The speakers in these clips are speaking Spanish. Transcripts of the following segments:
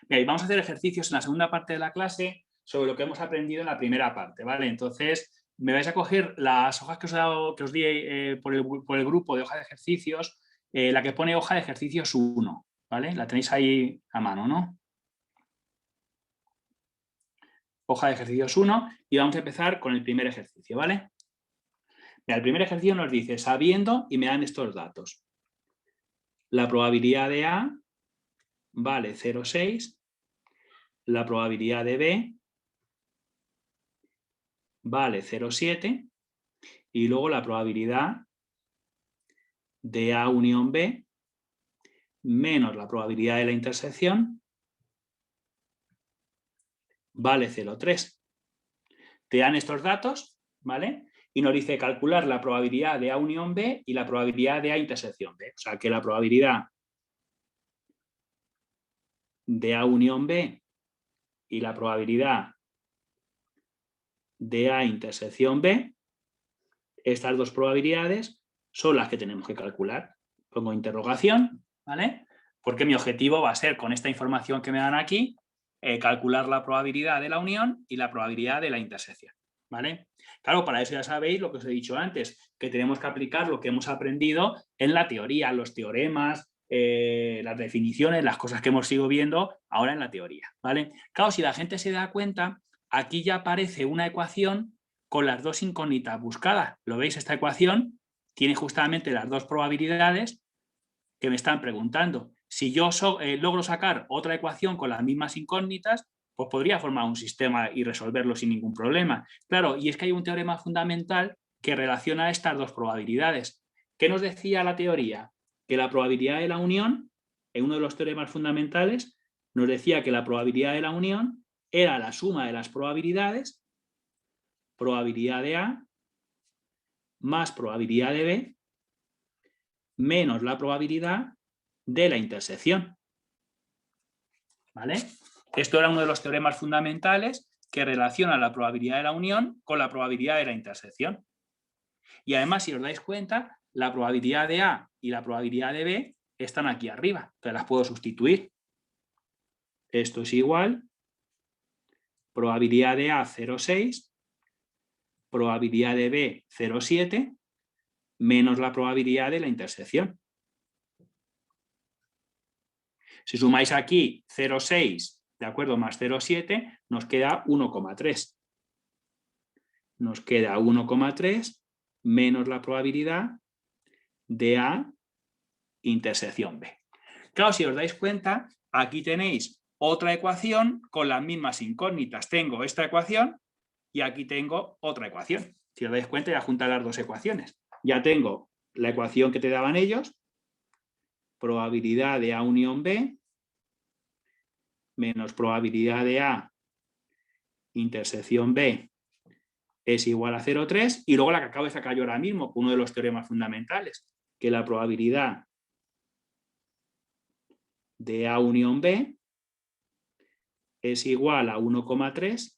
Bien, y vamos a hacer ejercicios en la segunda parte de la clase sobre lo que hemos aprendido en la primera parte, ¿vale? Entonces, me vais a coger las hojas que os di por el grupo de hoja de ejercicios, la que pone hoja de ejercicios 1, ¿vale? La tenéis ahí a mano, ¿no? Hoja de ejercicios 1 y vamos a empezar con el primer ejercicio, ¿vale? Mira, el primer ejercicio nos dice, sabiendo, y me dan estos datos. La probabilidad de A vale 0,6, la probabilidad de B vale 0,7 y luego la probabilidad de A unión B menos la probabilidad de la intersección vale 0,3. Te dan estos datos, ¿vale? Y nos dice calcular la probabilidad de A unión B y la probabilidad de A intersección B. O sea, que la probabilidad de A unión B y la probabilidad de A intersección B, estas dos probabilidades son las que tenemos que calcular. Pongo interrogación, ¿vale? Porque mi objetivo va a ser, con esta información que me dan aquí, calcular la probabilidad de la unión y la probabilidad de la intersección, ¿vale? Claro, para eso ya sabéis lo que os he dicho antes, que tenemos que aplicar lo que hemos aprendido en la teoría, los teoremas, las definiciones, las cosas que hemos ido viendo ahora en la teoría, ¿vale? Claro, si la gente se da cuenta, aquí ya aparece una ecuación con las dos incógnitas buscadas. ¿Lo veis? Esta ecuación tiene justamente las dos probabilidades que me están preguntando. Si yo logro sacar otra ecuación con las mismas incógnitas, pues podría formar un sistema y resolverlo sin ningún problema. Claro, y es que hay un teorema fundamental que relaciona estas dos probabilidades. ¿Qué nos decía la teoría? Que la probabilidad de la unión, en uno de los teoremas fundamentales, nos decía que la probabilidad de la unión era la suma de las probabilidades, probabilidad de A más probabilidad de B, menos la probabilidad de la intersección. ¿Vale? Esto era uno de los teoremas fundamentales que relaciona la probabilidad de la unión con la probabilidad de la intersección. Y además, si os dais cuenta, la probabilidad de A y la probabilidad de B están aquí arriba, entonces las puedo sustituir. Esto es igual, probabilidad de A 0,6, probabilidad de B 0,7, menos la probabilidad de la intersección. Si sumáis aquí 0,6, ¿de acuerdo? Más 0,7, nos queda 1,3. Nos queda 1,3 menos la probabilidad de A intersección B. Claro, si os dais cuenta, aquí tenéis otra ecuación con las mismas incógnitas. Tengo esta ecuación y aquí tengo otra ecuación. Si os dais cuenta, ya juntar las dos ecuaciones. Ya tengo la ecuación que te daban ellos, probabilidad de A unión B menos probabilidad de A intersección B es igual a 0,3 y luego la que acabo de sacar yo ahora mismo, uno de los teoremas fundamentales, que la probabilidad de A unión B es igual a 1,3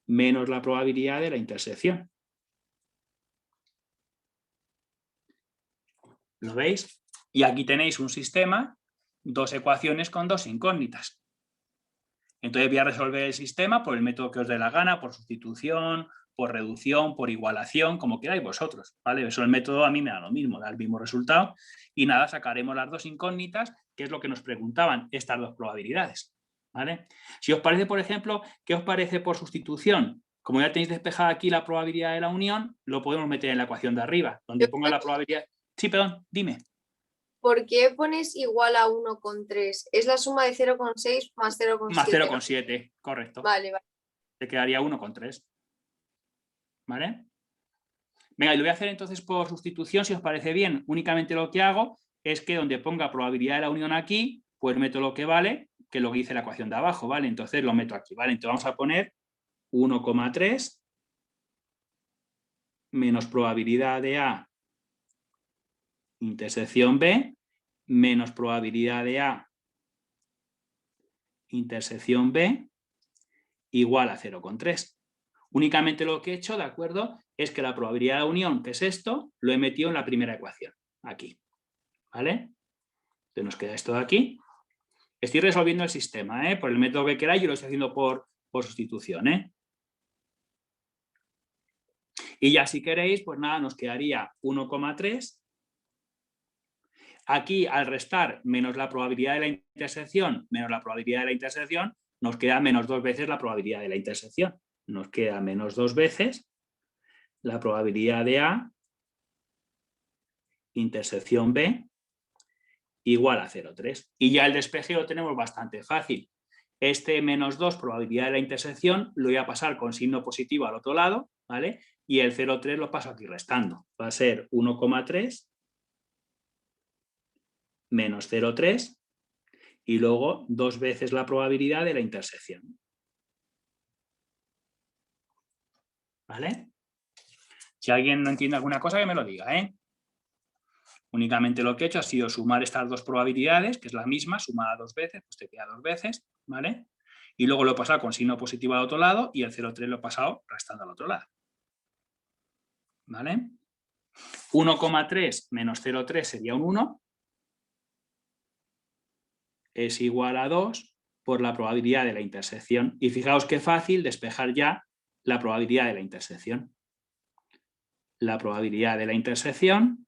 menos la probabilidad de la intersección. ¿Lo veis? Y aquí tenéis un sistema, dos ecuaciones con dos incógnitas. Entonces voy a resolver el sistema por el método que os dé la gana, por sustitución, por reducción, por igualación, como queráis vosotros, ¿vale? Eso el método a mí me da lo mismo, da el mismo resultado. Y nada, sacaremos las dos incógnitas, que es lo que nos preguntaban estas dos probabilidades, ¿vale? Si os parece, por ejemplo, ¿qué os parece por sustitución? Como ya tenéis despejada aquí la probabilidad de la unión, lo podemos meter en la ecuación de arriba, donde ponga la probabilidad... Sí, perdón, dime. ¿Por qué pones igual a 1,3? Es la suma de 0,6 más 0,7. Más 0,7, correcto. Vale, vale. Te quedaría 1,3. ¿Vale? Venga, y lo voy a hacer entonces por sustitución, si os parece bien. Únicamente lo que hago es que donde ponga probabilidad de la unión aquí, pues meto lo que vale, que es lo que dice la ecuación de abajo, ¿vale? Entonces lo meto aquí, ¿vale? Entonces vamos a poner 1,3 menos probabilidad de A intersección B menos probabilidad de A intersección B igual a 0,3. Únicamente lo que he hecho, ¿de acuerdo? Es que la probabilidad de unión, que es esto, lo he metido en la primera ecuación, aquí, ¿vale? Entonces nos queda esto de aquí Estoy resolviendo el sistema, por el método que queráis, yo lo estoy haciendo por sustitución. Y ya si queréis, pues nada, nos quedaría 1,3. Aquí, al restar menos la probabilidad de la intersección, menos la probabilidad de la intersección, nos queda menos 2 veces la probabilidad de la intersección. Nos queda menos 2 veces la probabilidad de A intersección B igual a 0,3. Y ya el despeje lo tenemos bastante fácil. Este menos 2, probabilidad de la intersección, lo voy a pasar con signo positivo al otro lado, ¿vale? Y el 0,3 lo paso aquí restando. Va a ser 1,3 menos 0,3 y luego 2 veces la probabilidad de la intersección. ¿Vale? Si alguien no entiende alguna cosa, que me lo diga, Únicamente lo que he hecho ha sido sumar estas dos probabilidades, que es la misma, sumada 2 veces, pues te queda 2 veces, ¿vale? Y luego lo he pasado con signo positivo al otro lado y el 0,3 lo he pasado restando al otro lado. ¿Vale? 1,3 menos 0,3 sería un 1. Es igual a 2 por la probabilidad de la intersección. Y fijaos qué fácil despejar ya la probabilidad de la intersección. La probabilidad de la intersección,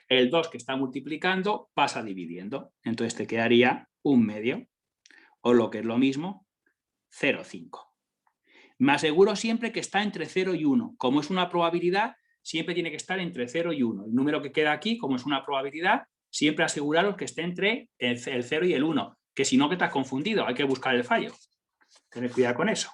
el 2 que está multiplicando pasa dividiendo. Entonces te quedaría 1/2, o lo que es lo mismo, 0,5. Me aseguro siempre que está entre 0 y 1. Como es una probabilidad, siempre tiene que estar entre 0 y 1. El número que queda aquí, como es una probabilidad, siempre aseguraros que esté entre el 0 y el 1, que si no, que te has confundido, hay que buscar el fallo. Tened cuidado con eso.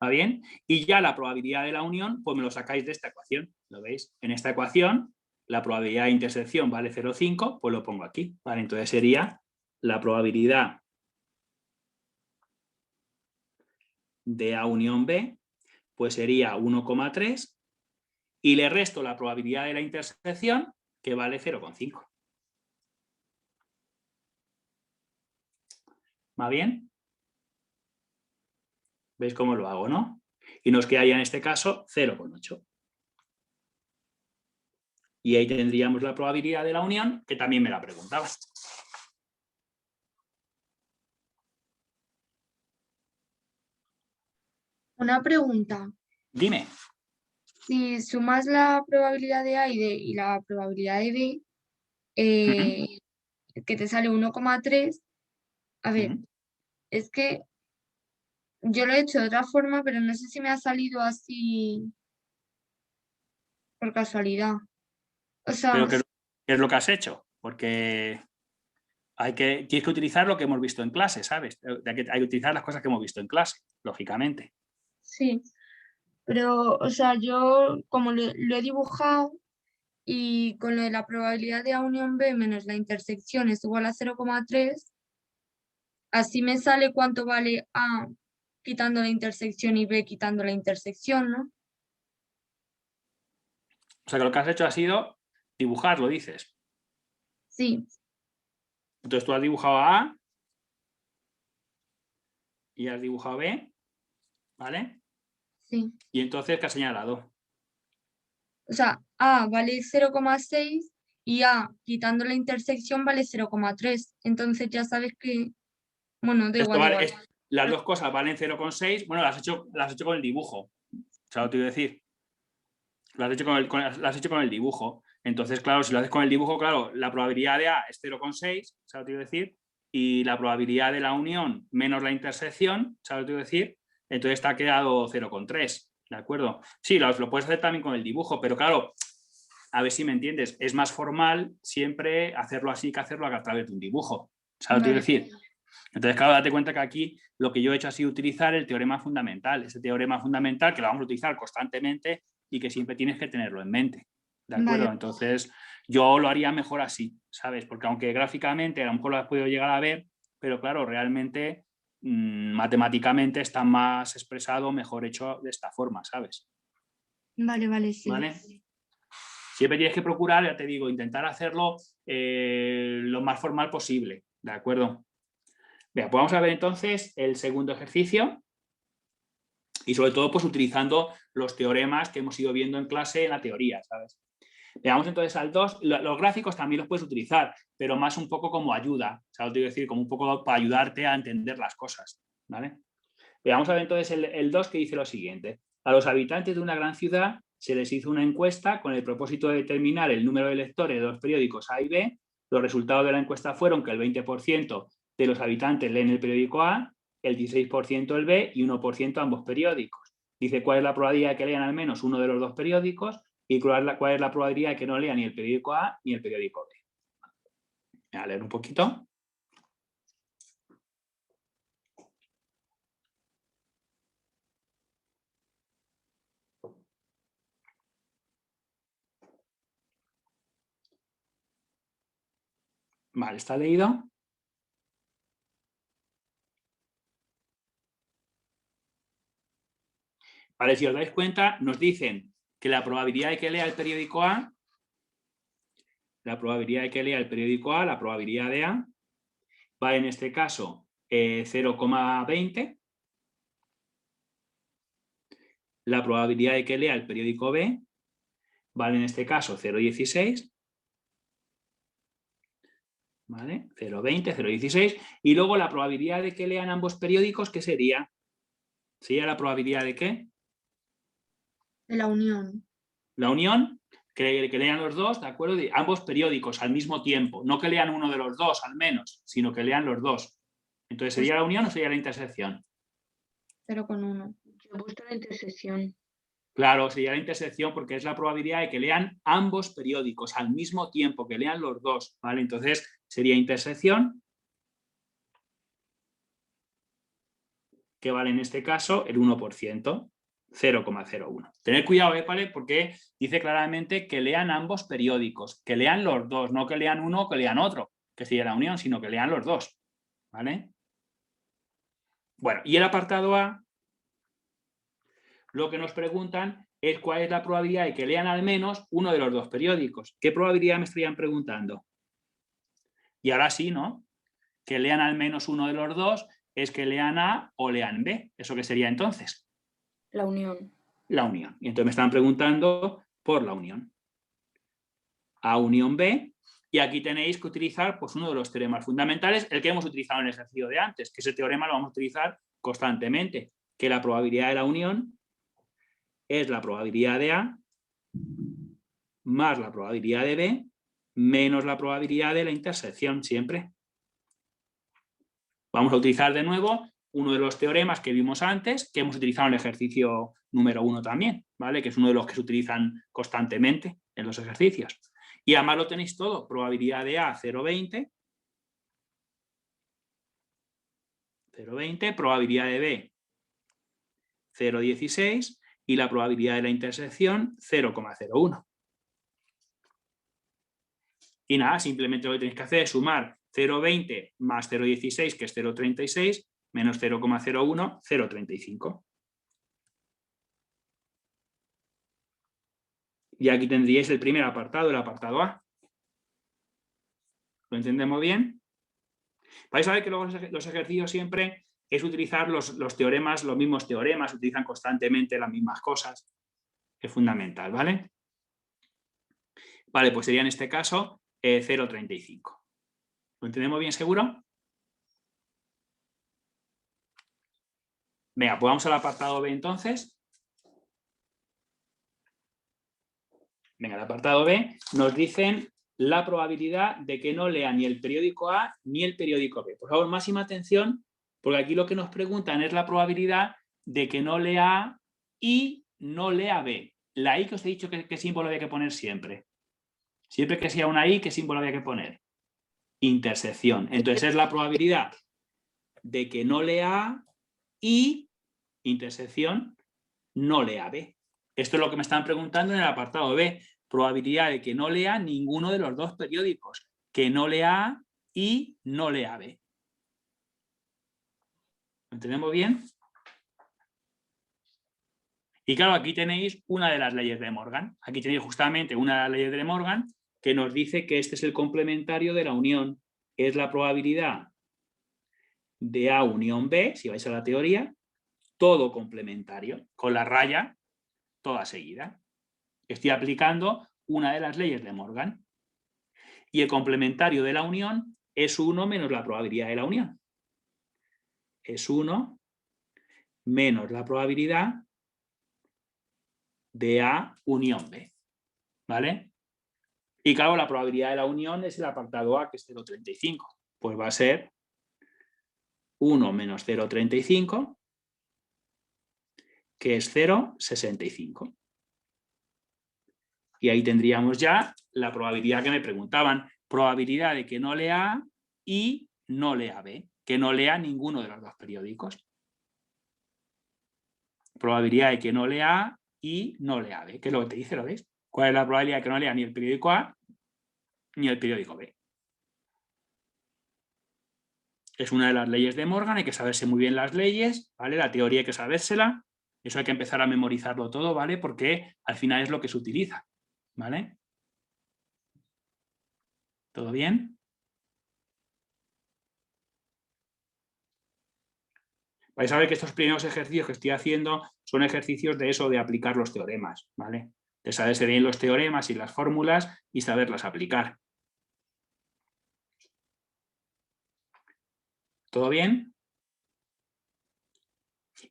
¿Va bien? Y ya la probabilidad de la unión, pues me lo sacáis de esta ecuación. ¿Lo veis? En esta ecuación, la probabilidad de intersección vale 0,5, pues lo pongo aquí. ¿Vale? Entonces sería la probabilidad de A unión B, pues sería 1,3, y le resto la probabilidad de la intersección, que vale 0,5. ¿Va bien? ¿Veis cómo lo hago, no? Y nos queda ya en este caso 0,8. Y ahí tendríamos la probabilidad de la unión, que también me la preguntaban. Una pregunta. Dime. Si sumas la probabilidad de A y la probabilidad de B, que te sale 1,3, a ver, es que yo lo he hecho de otra forma, pero no sé si me ha salido así por casualidad. O sea, Pero ¿qué es lo que has hecho? Porque tienes que utilizar lo que hemos visto en clase, ¿sabes? Hay que utilizar las cosas que hemos visto en clase, lógicamente. sí, pero, o sea, yo como lo he dibujado y con lo de la probabilidad de A unión B menos la intersección es igual a 0,3, así me sale cuánto vale A quitando la intersección y B quitando la intersección, ¿no? O sea, que lo que has hecho ha sido dibujarlo, dices. Sí, Entonces tú has dibujado a A y has dibujado B, ¿vale? sí. Y entonces, ¿qué has señalado? O sea, A vale 0,6 y A quitando la intersección vale 0,3. Entonces ya sabes que, bueno, da Esto igual, da vale, igual. las dos cosas valen 0,6. Bueno, las has hecho con el dibujo. ¿Sabes lo que te iba a decir? Lo has hecho con el dibujo. Entonces, claro, si lo haces con el dibujo, claro, la probabilidad de A es 0,6, ¿sabes lo que te iba a decir? Y la probabilidad de la unión menos la intersección, ¿sabes lo que te iba a decir? Entonces te ha quedado 0,3, ¿de acuerdo? Sí, lo puedes hacer también con el dibujo, pero claro, a ver si me entiendes, es más formal siempre hacerlo así que hacerlo a través de un dibujo, ¿sabes lo que te Vale, iba a decir? Entonces, claro, date cuenta que aquí lo que yo he hecho ha sido utilizar el teorema fundamental, ese teorema fundamental que lo vamos a utilizar constantemente y que siempre tienes que tenerlo en mente, ¿de acuerdo? vale, Entonces, yo lo haría mejor así, ¿sabes? Porque aunque gráficamente a lo mejor lo has podido llegar a ver, pero claro, realmente matemáticamente está más expresado, mejor hecho de esta forma, ¿sabes? vale, sí. ¿Vale? Siempre tienes que procurar, ya te digo, intentar hacerlo lo más formal posible, ¿de acuerdo? Bien, pues vamos a ver entonces el segundo ejercicio. Y sobre todo, pues utilizando los teoremas que hemos ido viendo en clase en la teoría, ¿sabes? Veamos entonces al 2. Los gráficos también los puedes utilizar, pero más un poco como ayuda. O sea, lo quiero decir, como un poco para ayudarte a entender las cosas, ¿vale? Veamos a ver entonces el 2 que dice lo siguiente. A los habitantes de una gran ciudad se les hizo una encuesta con el propósito de determinar el número de lectores de los periódicos A y B. Los resultados de la encuesta fueron que el 20% de los habitantes leen el periódico A, el 16% el B y 1% ambos periódicos. Dice cuál es la probabilidad de que lean al menos uno de los dos periódicos y cuál es la probabilidad de que no lean ni el periódico A ni el periódico B. Voy a leer un poquito. Vale, ¿está leído? Vale, si os dais cuenta, nos dicen que la probabilidad de que lea el periódico A, la probabilidad de A, va en este caso 0,20. La probabilidad de que lea el periódico B vale en este caso 0,16. ¿Vale? 0,20, 0,16. Y luego la probabilidad de que lean ambos periódicos, ¿qué sería? ¿Sería la probabilidad de qué? De la unión. La unión, que lean los dos, ¿de acuerdo? De ambos periódicos al mismo tiempo. No que lean uno de los dos, al menos, sino que lean los dos. Entonces, ¿sería la unión o sería la intersección? 0,1. Yo he puesto la intersección. Claro, sería la intersección porque es la probabilidad de que lean ambos periódicos al mismo tiempo, que lean los dos, ¿vale? Entonces, sería intersección, que vale en este caso el 1%, 0,01. Tener cuidado, ¿vale? Porque dice claramente que lean ambos periódicos, que lean los dos, no que lean uno o que lean otro, que sería la unión, sino que lean los dos, ¿vale? Bueno, y el apartado A, lo que nos preguntan es cuál es la probabilidad de que lean al menos uno de los dos periódicos. ¿Qué probabilidad me estarían preguntando? Y ahora sí, ¿no? Que lean al menos uno de los dos es que lean A o lean B. ¿Eso qué sería entonces? La unión. La unión. Y entonces me están preguntando por la unión. A unión B. Y aquí tenéis que utilizar pues, uno de los teoremas fundamentales, el que hemos utilizado en el ejercicio de antes, que ese teorema lo vamos a utilizar constantemente, que la probabilidad de la unión es la probabilidad de A más la probabilidad de B menos la probabilidad de la intersección siempre. Vamos a utilizar de nuevo uno de los teoremas que vimos antes, que hemos utilizado en el ejercicio número 1 también, ¿vale? Que es uno de los que se utilizan constantemente en los ejercicios. Y además lo tenéis todo, probabilidad de A 0,20, 0,20, probabilidad de B 0,16 y la probabilidad de la intersección 0,01. Y nada, simplemente lo que tenéis que hacer es sumar 0,20 más 0,16, que es 0,36, menos 0,01, 0,35. Y aquí tendríais el primer apartado, el apartado A. ¿Lo entendemos bien? Vais a ver que luego los ejercicios siempre es utilizar los teoremas, los mismos teoremas, utilizan constantemente las mismas cosas. Es fundamental, ¿vale? Vale, pues sería en este caso 0,35. ¿Lo entendemos bien seguro? Venga, pues vamos al apartado B entonces. Venga, el apartado B nos dicen la probabilidad de que no lea ni el periódico A ni el periódico B. Por favor, máxima atención, porque aquí lo que nos preguntan es la probabilidad de que no lea A y no lea B. La I que os he dicho qué símbolo había que poner siempre. Siempre que sea una I, ¿qué símbolo había que poner? Intersección. Entonces es la probabilidad de que no lea A y intersección no lea B. Esto es lo que me están preguntando en el apartado B. Probabilidad de que no lea ninguno de los dos periódicos. Que no lea A y no lea B. ¿Lo entendemos bien? Y claro, aquí tenéis una de las leyes de Morgan. Aquí tenéis justamente una de las leyes de Morgan que nos dice que este es el complementario de la unión. Es la probabilidad de A unión B, si vais a la teoría, todo complementario, con la raya toda seguida. Estoy aplicando una de las leyes de Morgan. Y el complementario de la unión es 1 menos la probabilidad de la unión. Es 1 menos la probabilidad de A unión B. ¿Vale? Y claro, la probabilidad de la unión es el apartado A, que es 0,35. Pues va a ser 1 menos 0,35, que es 0,65. Y ahí tendríamos ya la probabilidad que me preguntaban. Probabilidad de que no lea A y no lea B. Que no lea ninguno de los dos periódicos. Probabilidad de que no lea A y no lea B. ¿Qué es lo que te dice? ¿Lo ves? ¿Cuál es la probabilidad de que no lea ni el periódico A ni el periódico B? Es una de las leyes de Morgan, hay que saberse muy bien las leyes, ¿vale? La teoría hay que sabérsela, eso hay que empezar a memorizarlo todo, ¿vale? Porque al final es lo que se utiliza, ¿vale? ¿Todo bien? Vais a ver que estos primeros ejercicios que estoy haciendo son ejercicios de eso, de aplicar los teoremas, ¿vale? De saberse bien los teoremas y las fórmulas y saberlas aplicar. ¿Todo bien?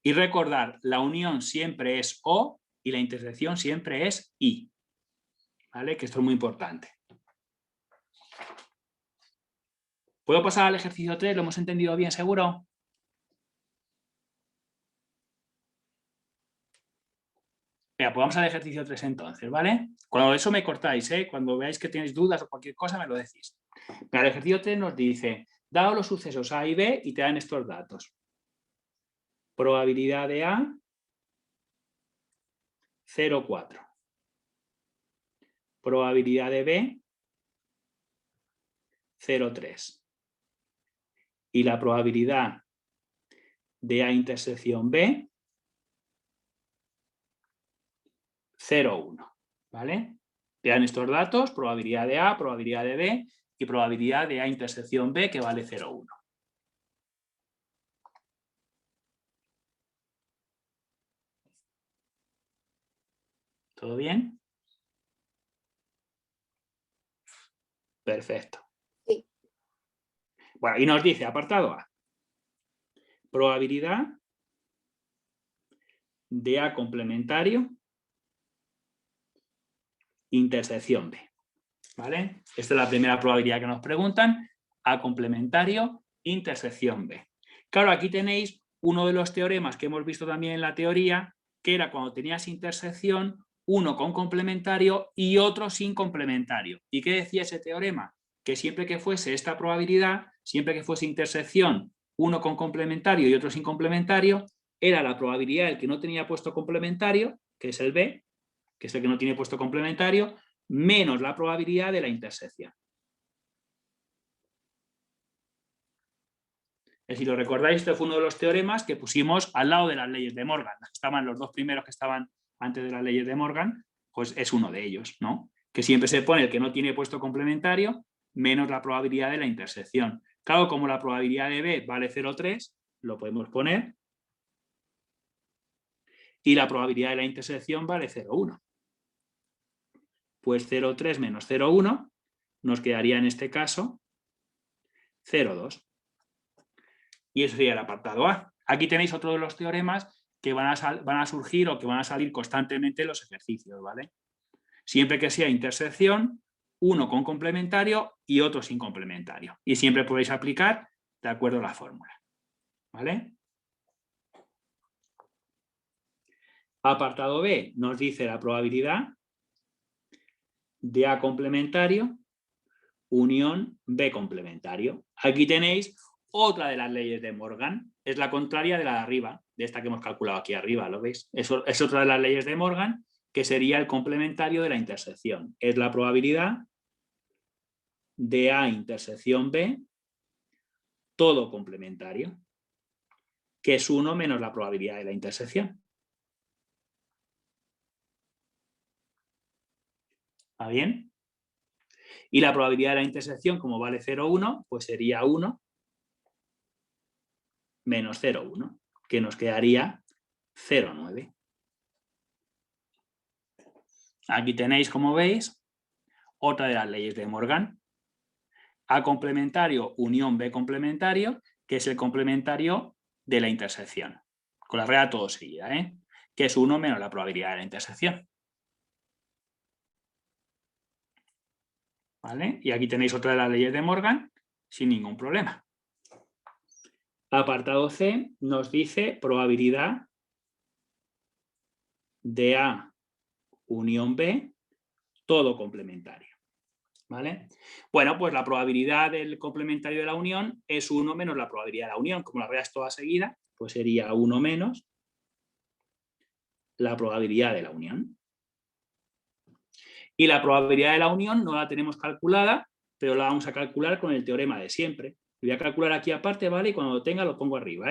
Y recordar, la unión siempre es O y la intersección siempre es I, ¿vale? Que esto es muy importante. ¿Puedo pasar al ejercicio 3? ¿Lo hemos entendido bien, seguro? Venga, pues vamos al ejercicio 3 entonces, ¿vale? Cuando eso me cortáis, ¿eh? Cuando veáis que tenéis dudas o cualquier cosa me lo decís. Venga, el ejercicio 3 nos dice, dado los sucesos A y B y te dan estos datos. Probabilidad de A, 0,4. Probabilidad de B, 0,3. Y la probabilidad de A intersección B, 0,1. ¿Vale? Te dan estos datos, probabilidad de A, probabilidad de B y probabilidad de A intersección B, que vale 0,1. ¿Todo bien? Perfecto. Sí. Bueno, y nos dice, apartado A, probabilidad de A complementario, intersección B. ¿Vale? Esta es la primera probabilidad que nos preguntan, A complementario, intersección B. Claro, aquí tenéis uno de los teoremas que hemos visto también en la teoría, que era cuando tenías intersección, uno con complementario y otro sin complementario. ¿Y qué decía ese teorema? Que siempre que fuese esta probabilidad, siempre que fuese intersección, uno con complementario y otro sin complementario, era la probabilidad del que no tenía puesto complementario, que es el B, que es el que no tiene puesto complementario, menos la probabilidad de la intersección. Si lo recordáis, este fue uno de los teoremas que pusimos al lado de las leyes de Morgan. Estaban los dos primeros que estaban antes de las leyes de Morgan, pues es uno de ellos, ¿no? Que siempre se pone el que no tiene puesto complementario menos la probabilidad de la intersección. Claro, como la probabilidad de B vale 0,3, lo podemos poner. Y la probabilidad de la intersección vale 0,1. Pues 0,3 menos 0,1 nos quedaría en este caso 0,2. Y eso sería el apartado A. Aquí tenéis otro de los teoremas que van a surgir o que van a salir constantemente en los ejercicios, ¿vale? Siempre que sea intersección, uno con complementario y otro sin complementario. Y siempre podéis aplicar de acuerdo a la fórmula, ¿vale? Apartado B nos dice la probabilidad de A complementario unión B complementario. Aquí tenéis otra de las leyes de Morgan, es la contraria de la de arriba, de esta que hemos calculado aquí arriba, ¿lo veis? Eso es otra de las leyes de Morgan, que sería el complementario de la intersección. Es la probabilidad de A intersección B, todo complementario, que es 1 menos la probabilidad de la intersección. ¿Va bien? Y la probabilidad de la intersección, como vale 0,1, pues sería 1 menos 0,1, que nos quedaría 0,9. Aquí tenéis, como veis, otra de las leyes de Morgan. A complementario, unión B complementario, que es el complementario de la intersección. Con la regla todo seguida, que es 1 menos la probabilidad de la intersección. ¿Vale? Y aquí tenéis otra de las leyes de Morgan sin ningún problema. Apartado C nos dice probabilidad de A unión B, todo complementario. ¿Vale? Bueno, pues la probabilidad del complementario de la unión es 1 menos la probabilidad de la unión. Como la regla es toda seguida, pues sería 1 menos la probabilidad de la unión. Y la probabilidad de la unión no la tenemos calculada, pero la vamos a calcular con el teorema de siempre. Voy a calcular aquí aparte, ¿vale? Y cuando lo tenga lo pongo arriba,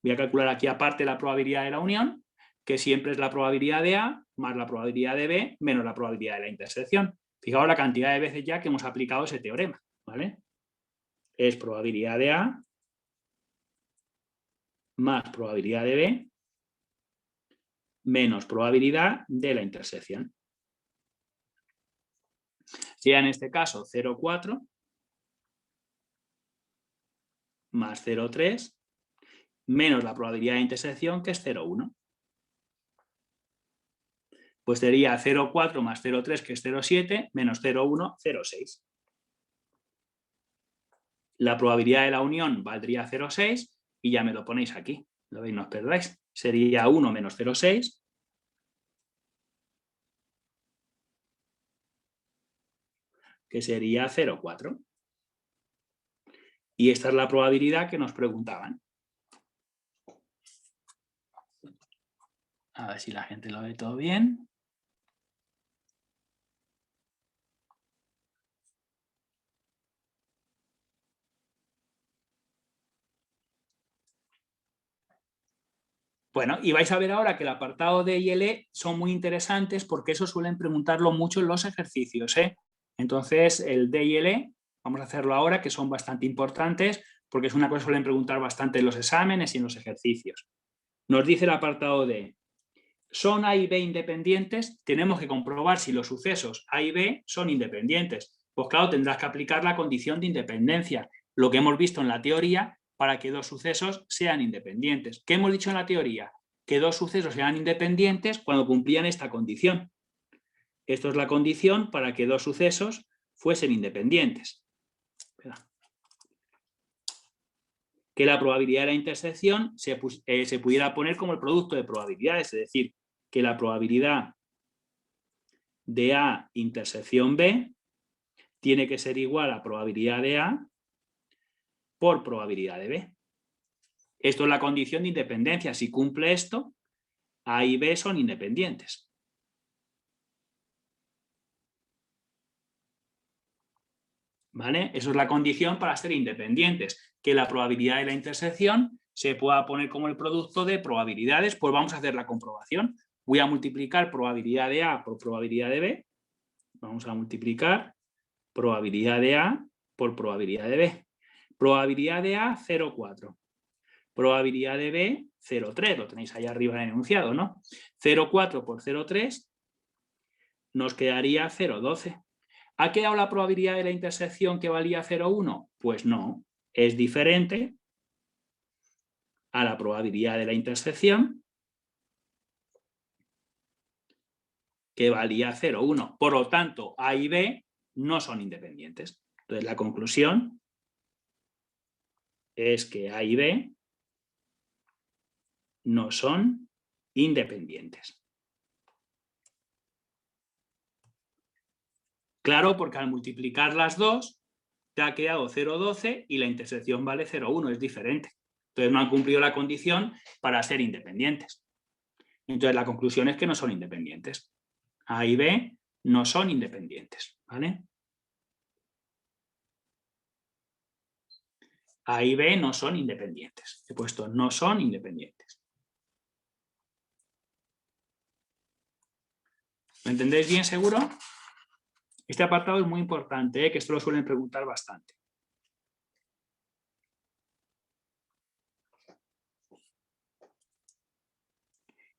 Voy a calcular aquí aparte la probabilidad de la unión, que siempre es la probabilidad de A más la probabilidad de B menos la probabilidad de la intersección. Fijaos la cantidad de veces ya que hemos aplicado ese teorema, ¿vale? Es probabilidad de A más probabilidad de B menos probabilidad de la intersección. Sería en este caso 0,4 más 0,3 menos la probabilidad de intersección, que es 0,1. Pues sería 0,4 más 0,3, que es 0,7, menos 0,1, 0,6. La probabilidad de la unión valdría 0,6 y ya me lo ponéis aquí. Lo veis, no os perdáis. Sería 1 menos 0,6. Que sería 0,4. Y esta es la probabilidad que nos preguntaban. A ver si la gente lo ve todo bien. Bueno, y vais a ver ahora que el apartado D y el E son muy interesantes porque eso suelen preguntarlo mucho en los ejercicios, Entonces, el D y el E, vamos a hacerlo ahora, que son bastante importantes porque es una cosa que suelen preguntar bastante en los exámenes y en los ejercicios. Nos dice el apartado D, ¿son A y B independientes? Tenemos que comprobar si los sucesos A y B son independientes. Pues claro, tendrás que aplicar la condición de independencia, lo que hemos visto en la teoría, para que dos sucesos sean independientes. ¿Qué hemos dicho en la teoría? Que dos sucesos sean independientes cuando cumplían esta condición. Esto es la condición para que dos sucesos fuesen independientes. Que la probabilidad de la intersección se pudiera poner como el producto de probabilidades, es decir, que la probabilidad de A intersección B tiene que ser igual a probabilidad de A por probabilidad de B. Esto es la condición de independencia. Si cumple esto, A y B son independientes. ¿Vale? Eso es la condición para ser independientes. Que la probabilidad de la intersección se pueda poner como el producto de probabilidades. Pues vamos a hacer la comprobación. Voy a multiplicar probabilidad de A por probabilidad de B. Vamos a multiplicar probabilidad de A por probabilidad de B. Probabilidad de A, 0,4. Probabilidad de B, 0,3. Lo tenéis ahí arriba en el enunciado, ¿no? 0,4 por 0,3 nos quedaría 0,12. ¿Ha quedado la probabilidad de la intersección que valía 0,1? Pues no, es diferente a la probabilidad de la intersección que valía 0,1. Por lo tanto, A y B no son independientes. Entonces, la conclusión es que A y B no son independientes. Claro, porque al multiplicar las dos te ha quedado 0,12 y la intersección vale 0,1, es diferente. Entonces no han cumplido la condición para ser independientes. Entonces la conclusión es que no son independientes. A y B no son independientes, ¿vale? A y B no son independientes. He puesto no son independientes. ¿Lo entendéis bien, seguro? Este apartado es muy importante, que esto lo suelen preguntar bastante.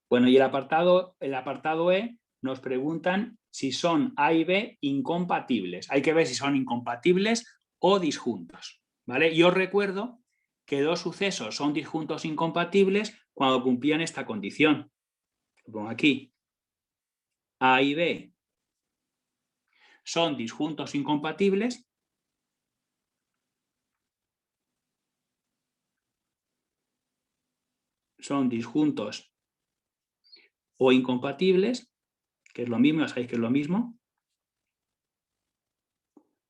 Bueno, y el apartado E nos preguntan si son A y B incompatibles. Hay que ver si son incompatibles o disjuntos, ¿vale? Y os recuerdo que dos sucesos son disjuntos incompatibles cuando cumplían esta condición. Lo pongo aquí. A y B son disjuntos incompatibles o incompatibles, que es lo mismo, ya sabéis que es lo mismo.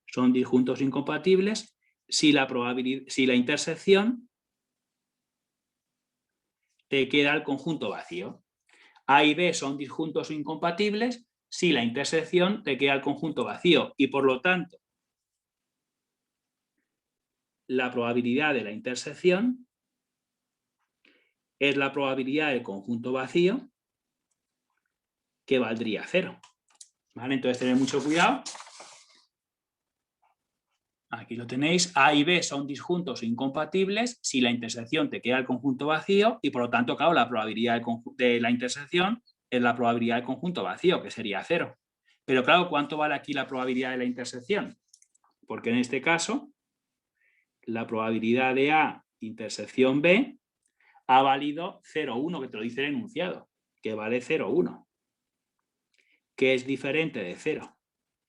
Son disjuntos incompatibles si la intersección te queda el conjunto vacío. A y B son disjuntos incompatibles si la intersección te queda el conjunto vacío y por lo tanto la probabilidad de la intersección es la probabilidad del conjunto vacío que valdría 0. ¿Vale? Entonces tened mucho cuidado. Aquí lo tenéis. A y B son disjuntos incompatibles si la intersección te queda el conjunto vacío y por lo tanto, claro, la probabilidad de la intersección es la probabilidad del conjunto vacío, que sería 0. Pero claro, ¿cuánto vale aquí la probabilidad de la intersección? Porque en este caso, la probabilidad de A intersección B ha valido 0,1, que te lo dice el enunciado, que vale 0,1, que es diferente de 0.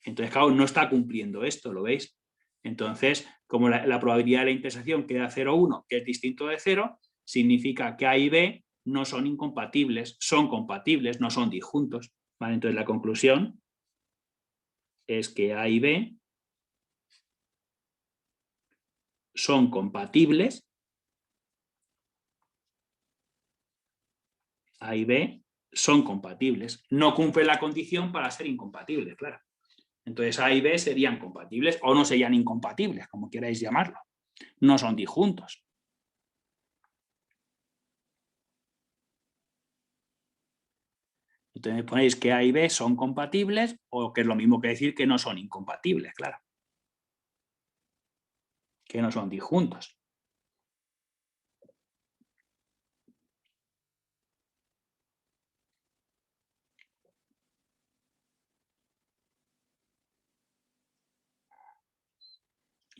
Entonces, claro, no está cumpliendo esto, ¿lo veis? Entonces, como la probabilidad de la intersección queda 0,1, que es distinto de 0, significa que A y B no son incompatibles, son compatibles, no son disjuntos. ¿Vale? Entonces, la conclusión es que A y B son compatibles. A y B son compatibles. No cumplen la condición para ser incompatibles, claro. Entonces A y B serían compatibles o no serían incompatibles, como queráis llamarlo. No son disjuntos. Entonces ponéis que A y B son compatibles o que es lo mismo que decir que no son incompatibles, claro. Que no son disjuntos.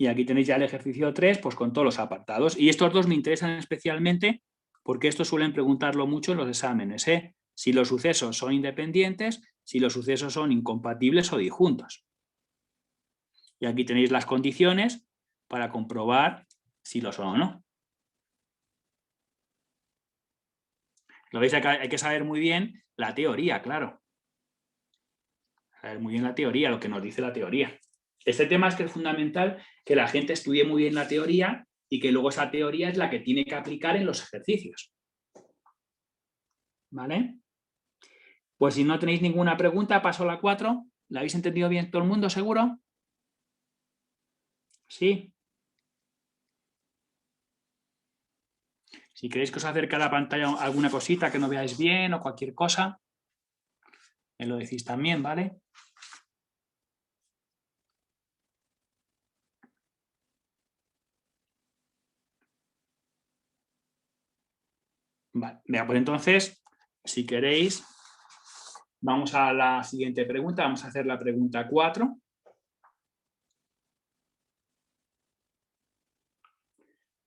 Y aquí tenéis ya el ejercicio 3, pues con todos los apartados. Y estos dos me interesan especialmente porque estos suelen preguntarlo mucho en los exámenes, ¿eh? Si los sucesos son independientes, si los sucesos son incompatibles o disjuntos. Y aquí tenéis las condiciones para comprobar si lo son o no. Lo veis acá, hay que saber muy bien la teoría, claro. Saber muy bien la teoría, lo que nos dice la teoría. Este tema es que es fundamental que la gente estudie muy bien la teoría y que luego esa teoría es la que tiene que aplicar en los ejercicios. ¿Vale? Pues si no tenéis ninguna pregunta, paso a la 4. ¿La habéis entendido bien todo el mundo, seguro? ¿Sí? Si queréis que os acerque a la pantalla alguna cosita que no veáis bien o cualquier cosa, me lo decís también, ¿vale? Vale, pues entonces, si queréis, vamos a la siguiente pregunta. Vamos a hacer la pregunta 4.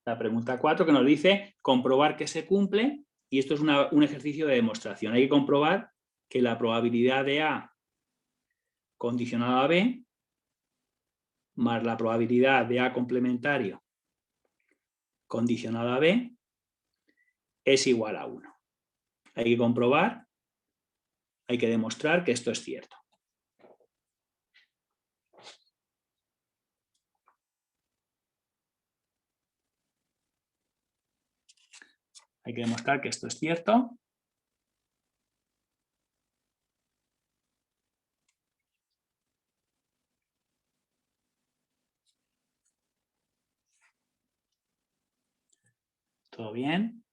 La pregunta 4 que nos dice comprobar que se cumple, y esto es un ejercicio de demostración. Hay que comprobar que la probabilidad de A condicionado a B más la probabilidad de A complementario condicionado a B es igual a 1. Hay que comprobar, hay que demostrar que esto es cierto. Hay que demostrar que esto es cierto. ¿Todo bien?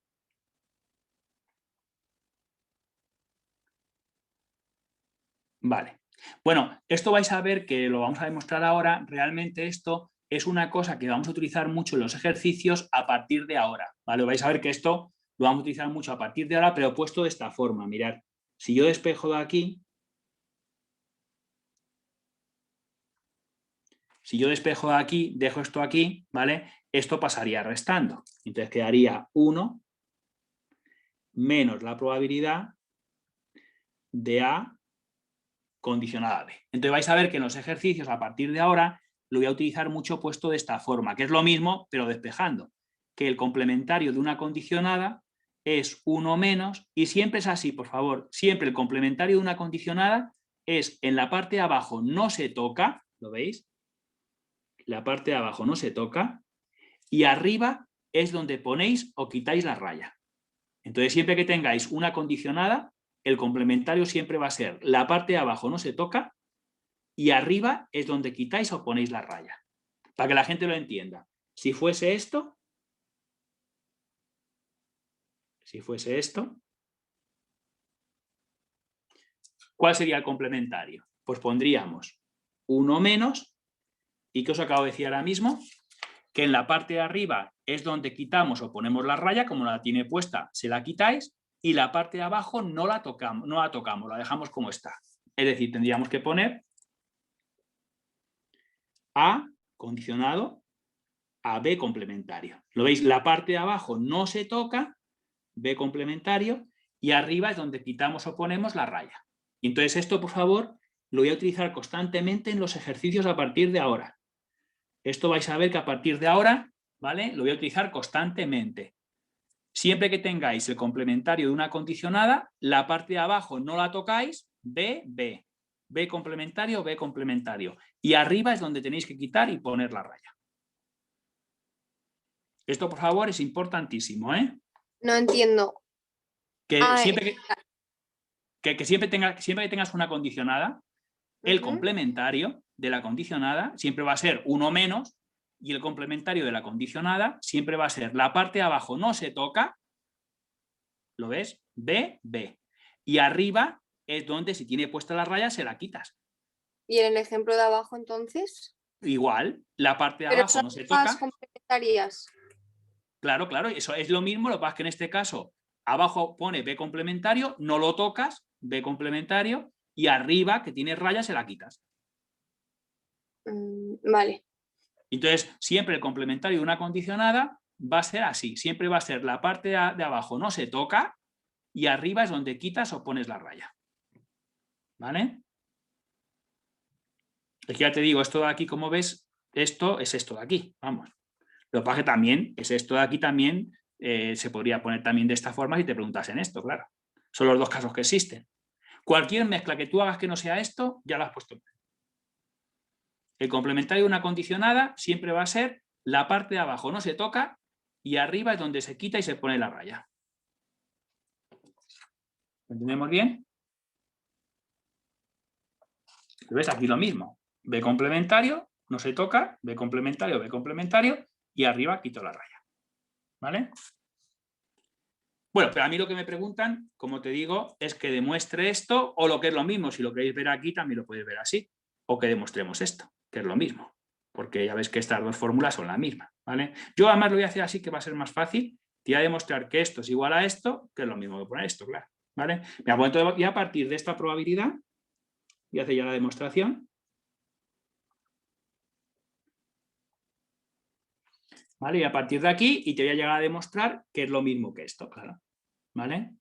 Vale. Bueno, esto vais a ver que lo vamos a demostrar ahora. Realmente esto es una cosa que vamos a utilizar mucho en los ejercicios a partir de ahora. ¿Vale? Vais a ver que esto lo vamos a utilizar mucho a partir de ahora, pero puesto de esta forma. Mirad, si yo despejo de aquí, dejo esto aquí, ¿vale? Esto pasaría restando. Entonces quedaría 1 menos la probabilidad de A condicionada a B. Entonces vais a ver que en los ejercicios a partir de ahora lo voy a utilizar mucho puesto de esta forma, que es lo mismo, pero despejando. Que el complementario de una condicionada es 1 menos, y siempre es así, por favor, siempre el complementario de una condicionada es en la parte de abajo no se toca, ¿lo veis? La parte de abajo no se toca, y arriba es donde ponéis o quitáis la raya. Entonces, siempre que tengáis una condicionada, el complementario siempre va a ser la parte de abajo no se toca y arriba es donde quitáis o ponéis la raya. Para que la gente lo entienda. Si fuese esto, ¿cuál sería el complementario? Pues pondríamos 1 menos, ¿y qué os acabo de decir ahora mismo? Que en la parte de arriba es donde quitamos o ponemos la raya, como la tiene puesta, se la quitáis, y la parte de abajo no la tocamos, la dejamos como está. Es decir, tendríamos que poner A condicionado a B complementario. ¿Lo veis? La parte de abajo no se toca, B complementario, y arriba es donde quitamos o ponemos la raya. Y entonces esto, por favor, lo voy a utilizar constantemente en los ejercicios a partir de ahora. Esto vais a ver que a partir de ahora, ¿vale? Lo voy a utilizar constantemente. Siempre que tengáis el complementario de una condicionada, la parte de abajo no la tocáis, B, B. B complementario, B complementario. Y arriba es donde tenéis que quitar y poner la raya. Esto, por favor, es importantísimo, ¿eh? No entiendo. Que siempre que siempre tengas una condicionada, el complementario de la condicionada siempre va a ser 1 menos, y el complementario de la condicionada siempre va a ser la parte de abajo no se toca, ¿lo ves? B, B. Y arriba es donde si tiene puesta la raya se la quitas. ¿Y en el ejemplo de abajo entonces? Igual, la parte de Pero abajo son no se las toca. complementarias. Claro, claro, eso es lo mismo, lo que pasa es que en este caso abajo pone B complementario, no lo tocas, B complementario, y arriba, que tiene raya, se la quitas. Vale. Entonces, siempre el complementario de una condicionada va a ser así, siempre va a ser la parte de abajo no se toca y arriba es donde quitas o pones la raya. ¿Vale? Es que ya te digo, esto de aquí, como ves, esto es esto de aquí, vamos. Lo que pasa es que también es esto de aquí también, se podría poner también de esta forma si te preguntasen esto, claro. Son los dos casos que existen. Cualquier mezcla que tú hagas que no sea esto, ya la has puesto. El complementario de una condicionada siempre va a ser la parte de abajo no se toca y arriba es donde se quita y se pone la raya. ¿Lo entendemos bien? ¿Ves? Aquí lo mismo. B complementario, no se toca, B complementario y arriba quito la raya. ¿Vale? Bueno, pero a mí lo que me preguntan, como te digo, es que demuestre esto o lo que es lo mismo. Si lo queréis ver aquí, también lo podéis ver así. O que demostremos esto, que es lo mismo. Porque ya ves que estas dos fórmulas son la misma. ¿Vale? Yo además lo voy a hacer así, que va a ser más fácil. Te voy a demostrar que esto es igual a esto, que es lo mismo que poner esto, claro. ¿Vale? Y a partir de esta probabilidad, voy a hacer ya la demostración. ¿Vale? Y a partir de aquí, y te voy a llegar a demostrar que es lo mismo que esto, claro. ¿Vale?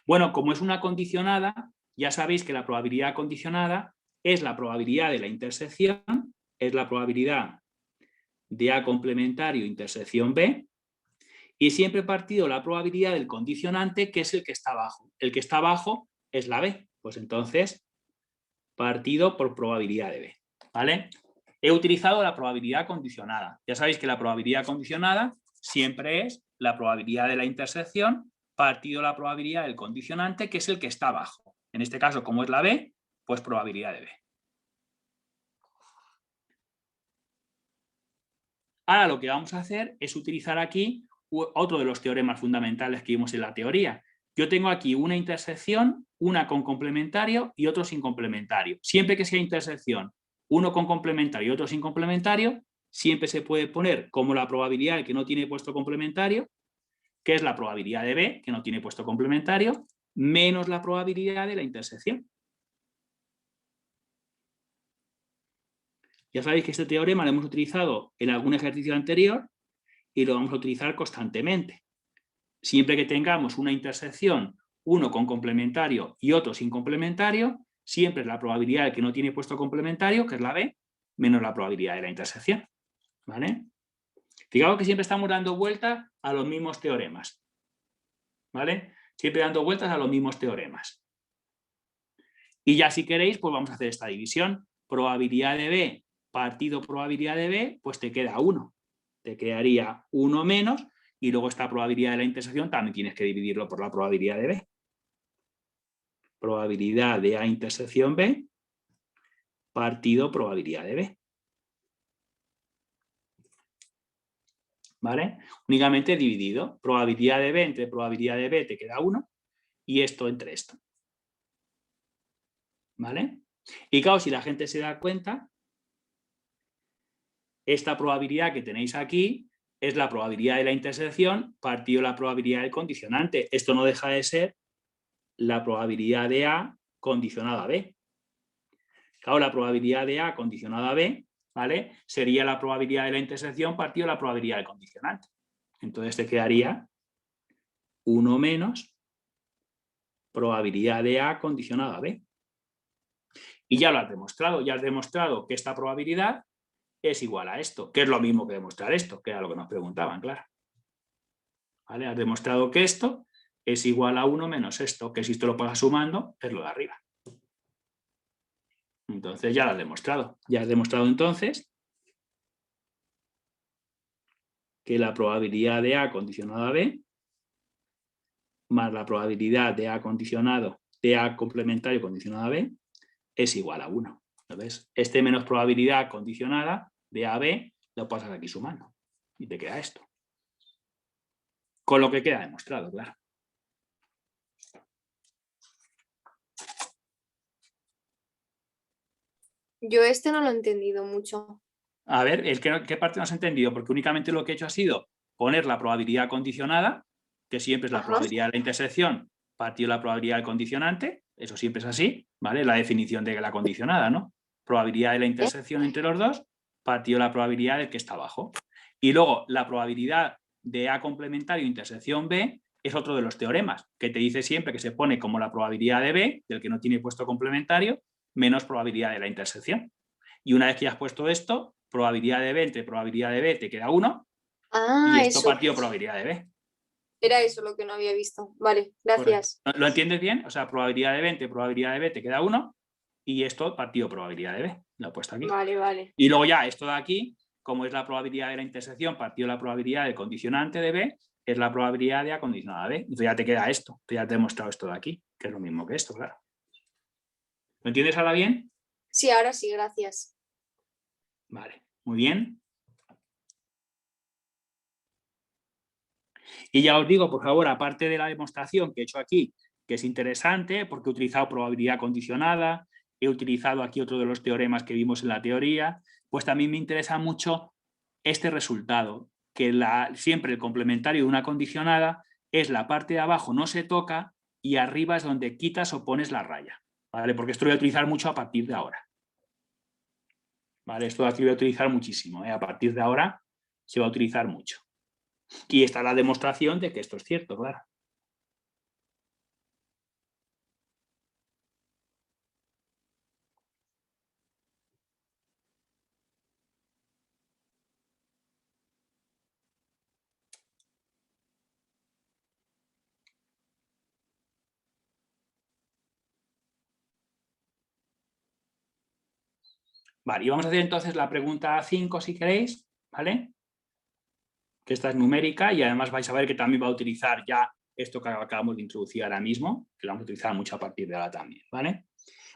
Bueno, como es una condicionada, ya sabéis que la probabilidad condicionada es la probabilidad de la intersección, es la probabilidad de A complementario intersección B, y siempre he partido la probabilidad del condicionante, que es el que está abajo. El que está abajo es la B. Pues entonces, partido por probabilidad de B. ¿Vale? He utilizado la probabilidad condicionada. Ya sabéis que la probabilidad condicionada siempre es la probabilidad de la intersección partido la probabilidad del condicionante, que es el que está abajo. En este caso, como es la B, pues probabilidad de B. Ahora lo que vamos a hacer es utilizar aquí otro de los teoremas fundamentales que vimos en la teoría. Yo tengo aquí una intersección, una con complementario y otro sin complementario. Siempre que sea intersección, uno con complementario y otro sin complementario, siempre se puede poner como la probabilidad de que no tiene puesto complementario, que es la probabilidad de B, que no tiene puesto complementario, menos la probabilidad de la intersección. Ya sabéis que este teorema lo hemos utilizado en algún ejercicio anterior y lo vamos a utilizar constantemente. Siempre que tengamos una intersección, uno con complementario y otro sin complementario, siempre es la probabilidad de que no tiene puesto complementario, que es la B, menos la probabilidad de la intersección. ¿Vale? Fijaos que siempre estamos dando vueltas a los mismos teoremas. ¿Vale? Siempre dando vueltas a los mismos teoremas. Y ya si queréis, pues vamos a hacer esta división. Probabilidad de B partido probabilidad de B, pues te queda 1. Te quedaría 1 menos, y luego esta probabilidad de la intersección también tienes que dividirlo por la probabilidad de B. Probabilidad de A intersección B partido probabilidad de B. ¿Vale? Únicamente dividido. Probabilidad de B entre probabilidad de B te queda 1 y esto entre esto. ¿Vale? Y claro, si la gente se da cuenta, esta probabilidad que tenéis aquí es la probabilidad de la intersección partido la probabilidad del condicionante. Esto no deja de ser la probabilidad de A condicionada a B. Claro, la probabilidad de A condicionada a B, ¿vale?, sería la probabilidad de la intersección partido la probabilidad del condicionante. Entonces te quedaría 1 menos probabilidad de A condicionada a B. Y ya lo has demostrado. Ya has demostrado que esta probabilidad es igual a esto, que es lo mismo que demostrar esto, que era lo que nos preguntaban, claro. ¿Vale? Has demostrado que esto es igual a 1 menos esto, que si esto lo pasas sumando, es lo de arriba. Entonces ya lo has demostrado. Ya has demostrado entonces que la probabilidad de A condicionado a B más la probabilidad de A condicionado, de A complementario condicionado a B es igual a 1. Entonces, este menos probabilidad condicionada de A a B lo pasas aquí sumando y te queda esto. Con lo que queda demostrado, claro. Yo este no lo he entendido mucho. A ver, ¿qué parte no has entendido? Porque únicamente lo que he hecho ha sido poner la probabilidad condicionada, que siempre es la probabilidad de la intersección partido la probabilidad del condicionante, eso siempre es así, ¿vale? La definición de la condicionada, ¿no? Probabilidad de la intersección entre los dos partido la probabilidad del que está abajo. Y luego la probabilidad de A complementario intersección B es otro de los teoremas, que te dice siempre que se pone como la probabilidad de B, del que no tiene puesto complementario, menos probabilidad de la intersección. Y una vez que ya has puesto esto, probabilidad de B entre probabilidad de B te queda 1, y esto Eso. partido probabilidad de B. Era eso lo que no había visto. Vale, gracias. ¿Lo entiendes bien? O sea, probabilidad de B entre probabilidad de B te queda 1, y esto partido probabilidad de B. Lo he puesto aquí. Vale, vale. Y luego ya esto de aquí, como es la probabilidad de la intersección partido la probabilidad del condicionante de B, es la probabilidad de A condicionada a B. Entonces ya te queda esto. Ya te he demostrado esto de aquí, que es lo mismo que esto, claro. ¿Lo entiendes ahora bien? Sí, ahora sí, gracias. Vale, muy bien. Y ya os digo, por favor, aparte de la demostración que he hecho aquí, que es interesante porque he utilizado probabilidad condicionada, he utilizado aquí otro de los teoremas que vimos en la teoría, pues también me interesa mucho este resultado, que siempre el complementario de una condicionada es la parte de abajo no se toca y arriba es donde quitas o pones la raya, ¿vale? Porque esto lo voy a utilizar mucho a partir de ahora. ¿Vale? Esto aquí lo voy a utilizar muchísimo, ¿eh? A partir de ahora se va a utilizar mucho. Y está la demostración de que esto es cierto, claro. Vale, y vamos a hacer entonces la pregunta 5 si queréis, ¿vale? Que esta es numérica y además vais a ver que también va a utilizar ya esto que acabamos de introducir ahora mismo, que lo vamos a utilizar mucho a partir de ahora también, ¿vale?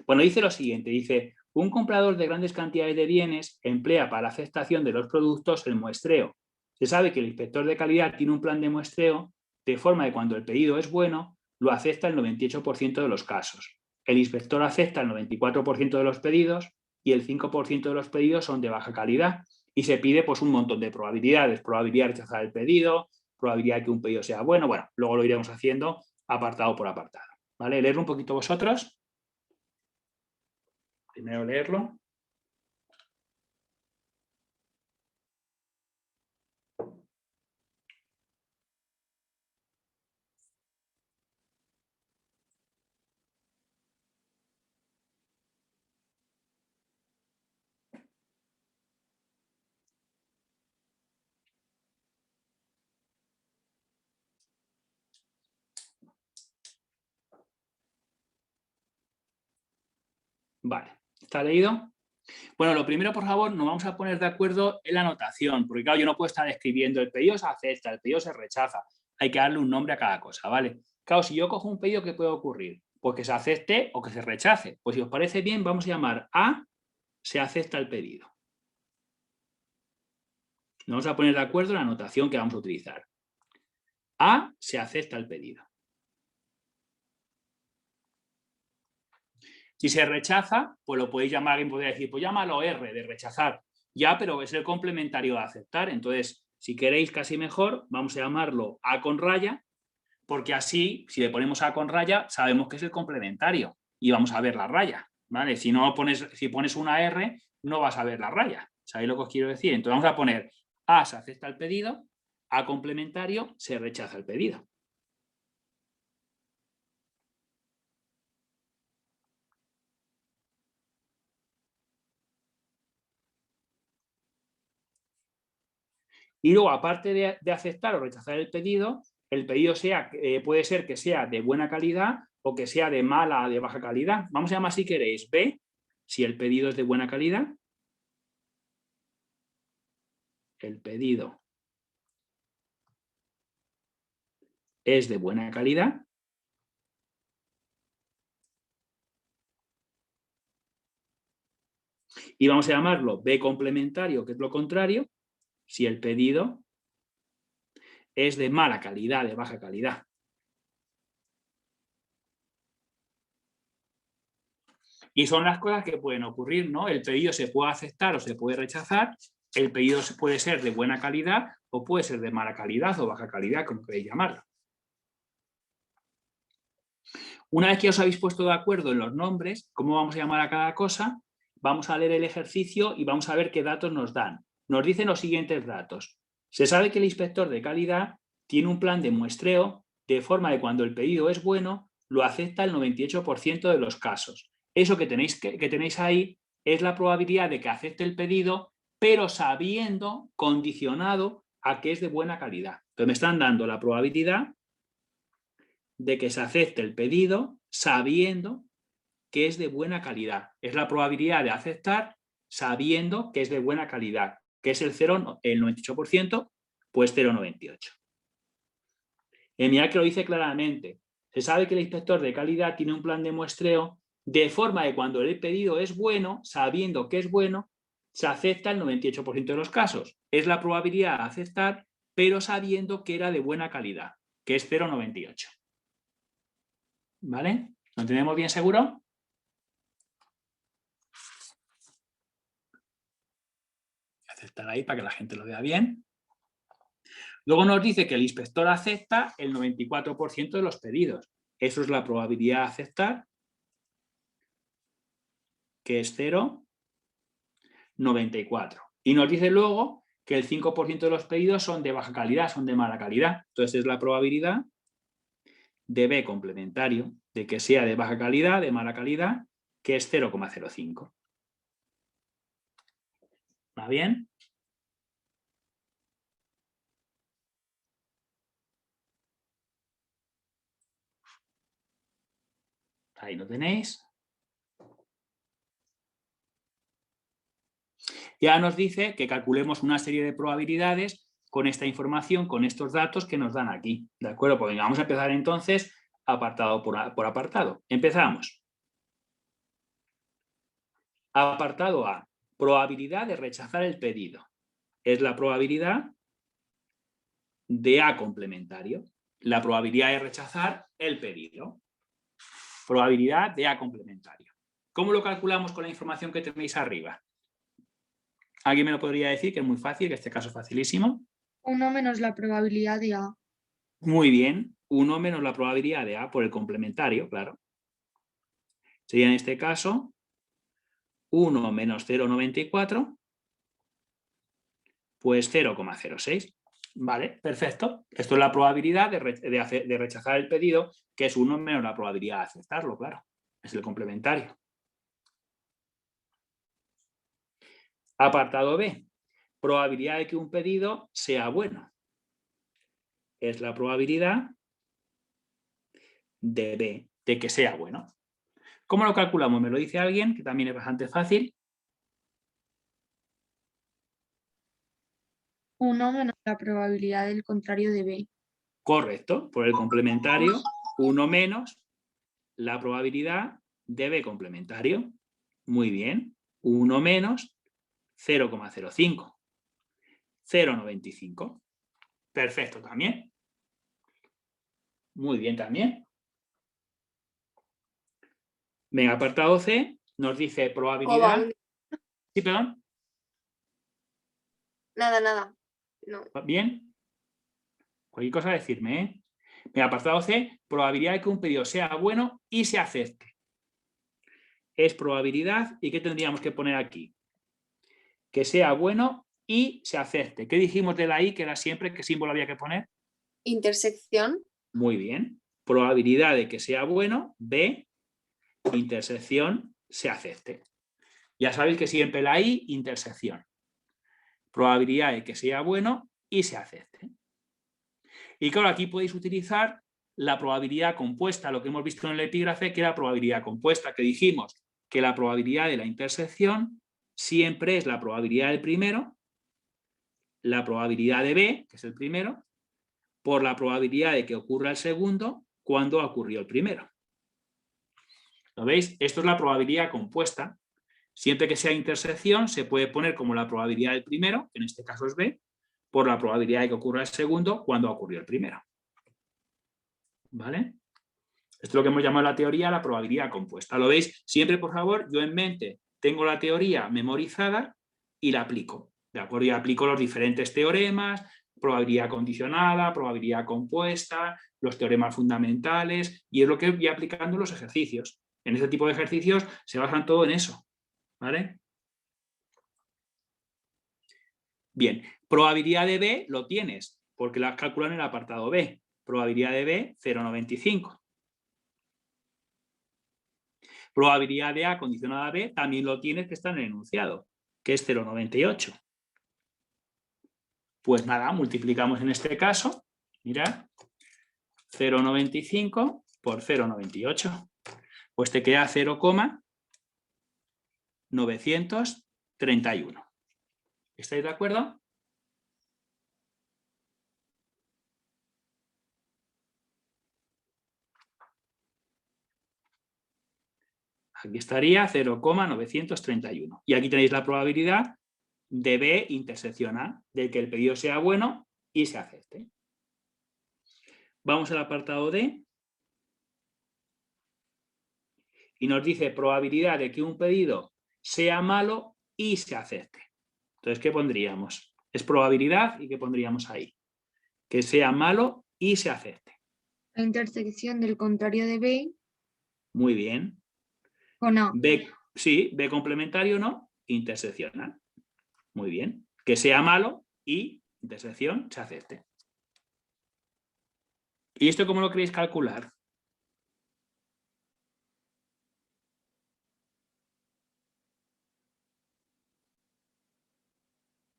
Bueno, dice lo siguiente, dice, un comprador de grandes cantidades de bienes emplea para la aceptación de los productos el muestreo. Se sabe que el inspector de calidad tiene un plan de muestreo de forma que cuando el pedido es bueno, lo acepta el 98% de los casos. El inspector acepta el 94% de los pedidos y el 5% de los pedidos son de baja calidad y se pide pues un montón de probabilidades. Probabilidad de rechazar el pedido, probabilidad de que un pedido sea bueno. Bueno, luego lo iremos haciendo apartado por apartado. ¿Vale? Leerlo un poquito vosotros. Primero leerlo. Vale, ¿está leído? Bueno, lo primero, por favor, nos vamos a poner de acuerdo en la anotación, porque claro, yo no puedo estar escribiendo el pedido se acepta, el pedido se rechaza. Hay que darle un nombre a cada cosa, ¿vale? Claro, si yo cojo un pedido, ¿qué puede ocurrir? Pues que se acepte o que se rechace. Pues si os parece bien, vamos a llamar a se acepta el pedido. Nos vamos a poner de acuerdo en la anotación que vamos a utilizar. A se acepta el pedido. Si se rechaza, pues lo podéis llamar, alguien podría decir, pues llámalo R, de rechazar. Ya, pero es el complementario de aceptar. Entonces, si queréis casi mejor, vamos a llamarlo A con raya, porque así, si le ponemos A con raya, sabemos que es el complementario y vamos a ver la raya, ¿vale? Si pones una R, no vas a ver la raya. ¿Sabéis lo que os quiero decir? Entonces vamos a poner A se acepta el pedido, A complementario se rechaza el pedido. Y luego, aparte de aceptar o rechazar el pedido puede ser que sea de buena calidad o que sea de mala, de baja calidad. Vamos a llamar, si queréis, B, si el pedido es de buena calidad. El pedido es de buena calidad. Y vamos a llamarlo B complementario, que es lo contrario, si el pedido es de mala calidad, de baja calidad. Y son las cosas que pueden ocurrir, ¿no? El pedido se puede aceptar o se puede rechazar, el pedido puede ser de buena calidad o puede ser de mala calidad o baja calidad, como queréis llamarlo. Una vez que os habéis puesto de acuerdo en los nombres, cómo vamos a llamar a cada cosa, vamos a leer el ejercicio y vamos a ver qué datos nos dan. Nos dicen los siguientes datos. Se sabe que el inspector de calidad tiene un plan de muestreo de forma de cuando el pedido es bueno, lo acepta el 98% de los casos. Eso que tenéis ahí es la probabilidad de que acepte el pedido, pero sabiendo, condicionado a que es de buena calidad. Entonces me están dando la probabilidad de que se acepte el pedido sabiendo que es de buena calidad. Es la probabilidad de aceptar sabiendo que es de buena calidad, que es el 98%, pues 0,98. Mirad que lo dice claramente. Se sabe que el inspector de calidad tiene un plan de muestreo de forma de cuando el pedido es bueno, sabiendo que es bueno, se acepta el 98% de los casos. Es la probabilidad de aceptar, pero sabiendo que era de buena calidad, que es 0,98. ¿Vale? ¿Lo entendemos bien seguro? Aceptar ahí para que la gente lo vea bien. Luego nos dice que el inspector acepta el 94% de los pedidos. Eso es la probabilidad de aceptar, que es 0,94. Y nos dice luego que el 5% de los pedidos son de baja calidad, son de mala calidad. Entonces es la probabilidad de B complementario, de que sea de baja calidad, de mala calidad, que es 0,05. ¿Va bien? Ahí lo tenéis. Ya nos dice que calculemos una serie de probabilidades con esta información, con estos datos que nos dan aquí. ¿De acuerdo? Pues venga, vamos a empezar entonces apartado por apartado. Empezamos. Apartado A. Probabilidad de rechazar el pedido. Es la probabilidad de A complementario. La probabilidad de rechazar el pedido. Probabilidad de A complementario. ¿Cómo lo calculamos con la información que tenéis arriba? ¿Alguien me lo podría decir? Que es muy fácil, que este caso es facilísimo. 1 menos la probabilidad de A. Muy bien. 1 menos la probabilidad de A por el complementario, claro. Sería en este caso 1 menos 0,94, pues 0,06. Vale, perfecto. Esto es la probabilidad de rechazar el pedido, que es 1 menos la probabilidad de aceptarlo, claro. Es el complementario. Apartado B. Probabilidad de que un pedido sea bueno. Es la probabilidad de B, de que sea bueno. ¿Cómo lo calculamos? ¿Me lo dice alguien? Que también es bastante fácil. 1 menos la probabilidad del contrario de B. Correcto. Por el complementario, 1 menos la probabilidad de B complementario. Muy bien. 1 menos 0,05. 0,95. Perfecto también. Muy bien también. Venga, apartado C nos dice probabilidad. Sí, perdón. Nada. No. ¿Bien? Cualquier cosa decirme, ¿eh? Venga, apartado C, probabilidad de que un pedido sea bueno y se acepte. Es probabilidad, ¿y qué tendríamos que poner aquí? Que sea bueno y se acepte. ¿Qué dijimos de la I, que era siempre? ¿Qué símbolo había que poner? Intersección. Muy bien. Probabilidad de que sea bueno, B, intersección, se acepte. Ya sabéis que siempre la I, intersección. Probabilidad de que sea bueno y se acepte. Y claro, aquí podéis utilizar la probabilidad compuesta, lo que hemos visto en el epígrafe, que era probabilidad compuesta, que dijimos que la probabilidad de la intersección siempre es la probabilidad del primero, la probabilidad de B, que es el primero, por la probabilidad de que ocurra el segundo cuando ocurrió el primero. ¿Lo veis? Esto es la probabilidad compuesta. Siempre que sea intersección se puede poner como la probabilidad del primero, que en este caso es B, por la probabilidad de que ocurra el segundo cuando ocurrió el primero. ¿Vale? Esto es lo que hemos llamado la teoría la probabilidad compuesta. ¿Lo veis? Siempre, por favor, yo en mente tengo la teoría memorizada y la aplico. ¿De acuerdo? Y aplico los diferentes teoremas, probabilidad condicionada, probabilidad compuesta, los teoremas fundamentales, y es lo que voy aplicando en los ejercicios. En este tipo de ejercicios se basan todo en eso. ¿Vale? Bien, probabilidad de B lo tienes, porque la has calculado en el apartado B. Probabilidad de B, 0,95. Probabilidad de A condicionada a B también lo tienes, que está en el enunciado, que es 0,98. Pues nada, multiplicamos en este caso, mirad, 0,95 por 0,98. Pues te queda 0,931. ¿Estáis de acuerdo? Aquí estaría 0,931. Y aquí tenéis la probabilidad de B intersección A, de que el pedido sea bueno y se acepte. Vamos al apartado D. Y nos dice probabilidad de que un pedido sea malo y se acepte. Entonces, ¿qué pondríamos? Es probabilidad, ¿y qué pondríamos ahí? Que sea malo y se acepte. La intersección del contrario de B Muy bien. con A. B, sí, B complementario no, interseccional. Muy bien. Que sea malo y intersección se acepte. ¿Y esto cómo lo queréis calcular?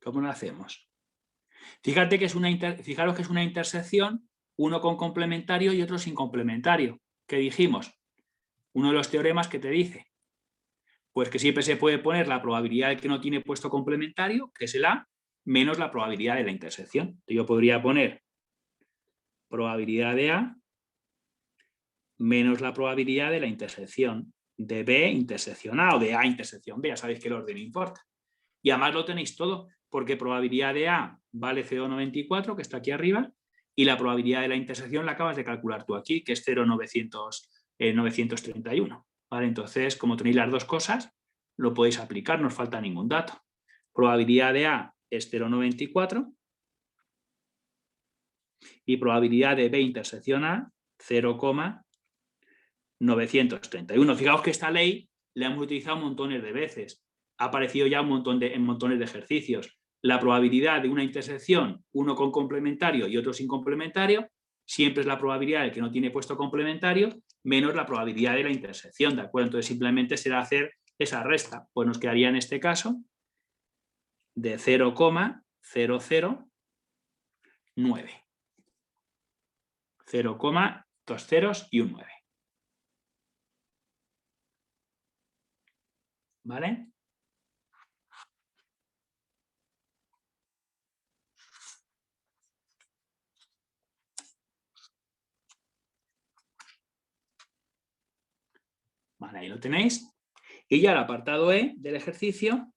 ¿Cómo lo hacemos? Fijaros que es una intersección, uno con complementario y otro sin complementario. ¿Qué dijimos? Uno de los teoremas que te dice, pues que siempre se puede poner la probabilidad de que no tiene puesto complementario, que es el A, menos la probabilidad de la intersección. Yo podría poner probabilidad de A menos la probabilidad de la intersección de B intersección A o de A intersección B. Ya sabéis que el orden importa. Y además lo tenéis todo, porque probabilidad de A vale 0,94, que está aquí arriba, y la probabilidad de la intersección la acabas de calcular tú aquí, que es 0,931. ¿Vale? Entonces, como tenéis las dos cosas, lo podéis aplicar, no os falta ningún dato. Probabilidad de A es 0,94 y probabilidad de B intersección A 0,931. Fijaos que esta ley la hemos utilizado montones de veces. Ha aparecido ya en montones de ejercicios. La probabilidad de una intersección, uno con complementario y otro sin complementario, siempre es la probabilidad del que no tiene puesto complementario menos la probabilidad de la intersección, ¿de acuerdo? Entonces simplemente será hacer esa resta. Pues nos quedaría en este caso de 0,009. 0, 2 ceros y un 9. ¿Vale? Vale, ahí lo tenéis. Y ya el apartado E del ejercicio